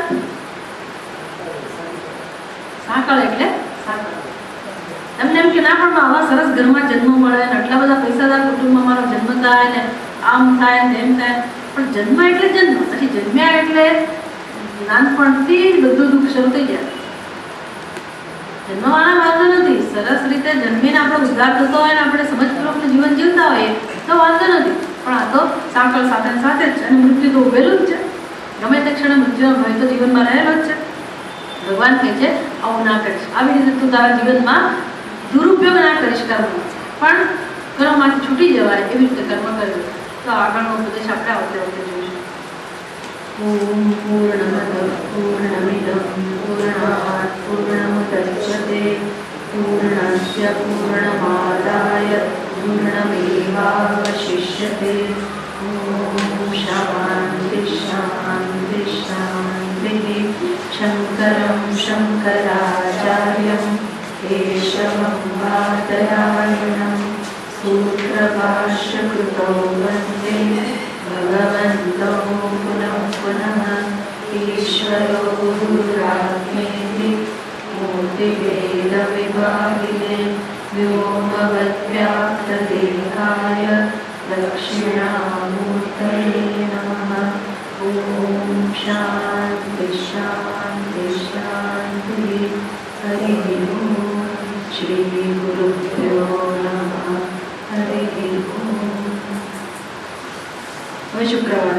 S1: સાંકળ એટલે સાંકળ. તમને એમ કે ના પણ આવા સરસ ઘરમાં જન્મ મળે ને આટલા બધા પૈસાદાર કુટુંબમાં મારો જન્મ થાય ને આમ થાય ને તેમ થાય, પણ જન્મ એટલે જન્મ. પછી જન્મ્યા એટલે નાનપણથી જ બધું દુઃખ શરૂ થઈ જાય. જન્મવાના વાંધો નથી, સરસ રીતે જન્મીને આપણો ઉદ્ધાર થતો હોય ને આપણે સમજપૂર્વકનું જીવન જીવતા હોઈએ તો વાંધો નથી. પણ આ તો સાંકળ સાથે સાથે જ છે અને મૃત્યુ તો ઉભેલું જ છે. ગમે તે ક્ષણે મૃત્યુનો ભય તો જીવનમાં રહેલો જ છે. ભગવાન કહે છે આવું ના કરીશ, આવી રીતે તું તારા જીવનમાં દુરુપયોગ ના કરીશ કર્મ, પણ કર્મમાંથી છૂટી જવાય એવી રીતે કર્મ કરજો. તો આગળનો ઉપદેશ આપણે આવતે જોઈશું. ઓમ પૂર્ણમદ પૂર્ણમિદં પૂર્ણાત પૂર્ણમુદચ્યતે પૂર્ણસ્ય પૂર્ણમાદાય પૂર્ણમેવાવશિષ્યતે. ઓમ શાંતિ શાંતિ શાંતિ. શંકરં શંકરાચાર્યં કેશવં બાદરાયણં સૂત્રભાષ્યકૃતો વંદે ભગવન્તો પુનઃ પુનઃ. ઈશ્વરો ગુરુરાત્મેતિ મૂર્તિભેદવિભાગિને વ્યોમવદ્વ્યાપ્તદેહાય દક્ષિણામૂર્તये નમઃ. ઓમ શાંતિ શાંતિ શાંતિ. હરિ ઓમ. શ્રી ગુરુભ્યો નમઃ. હરિ ઓમ. હવે શુક્રવાર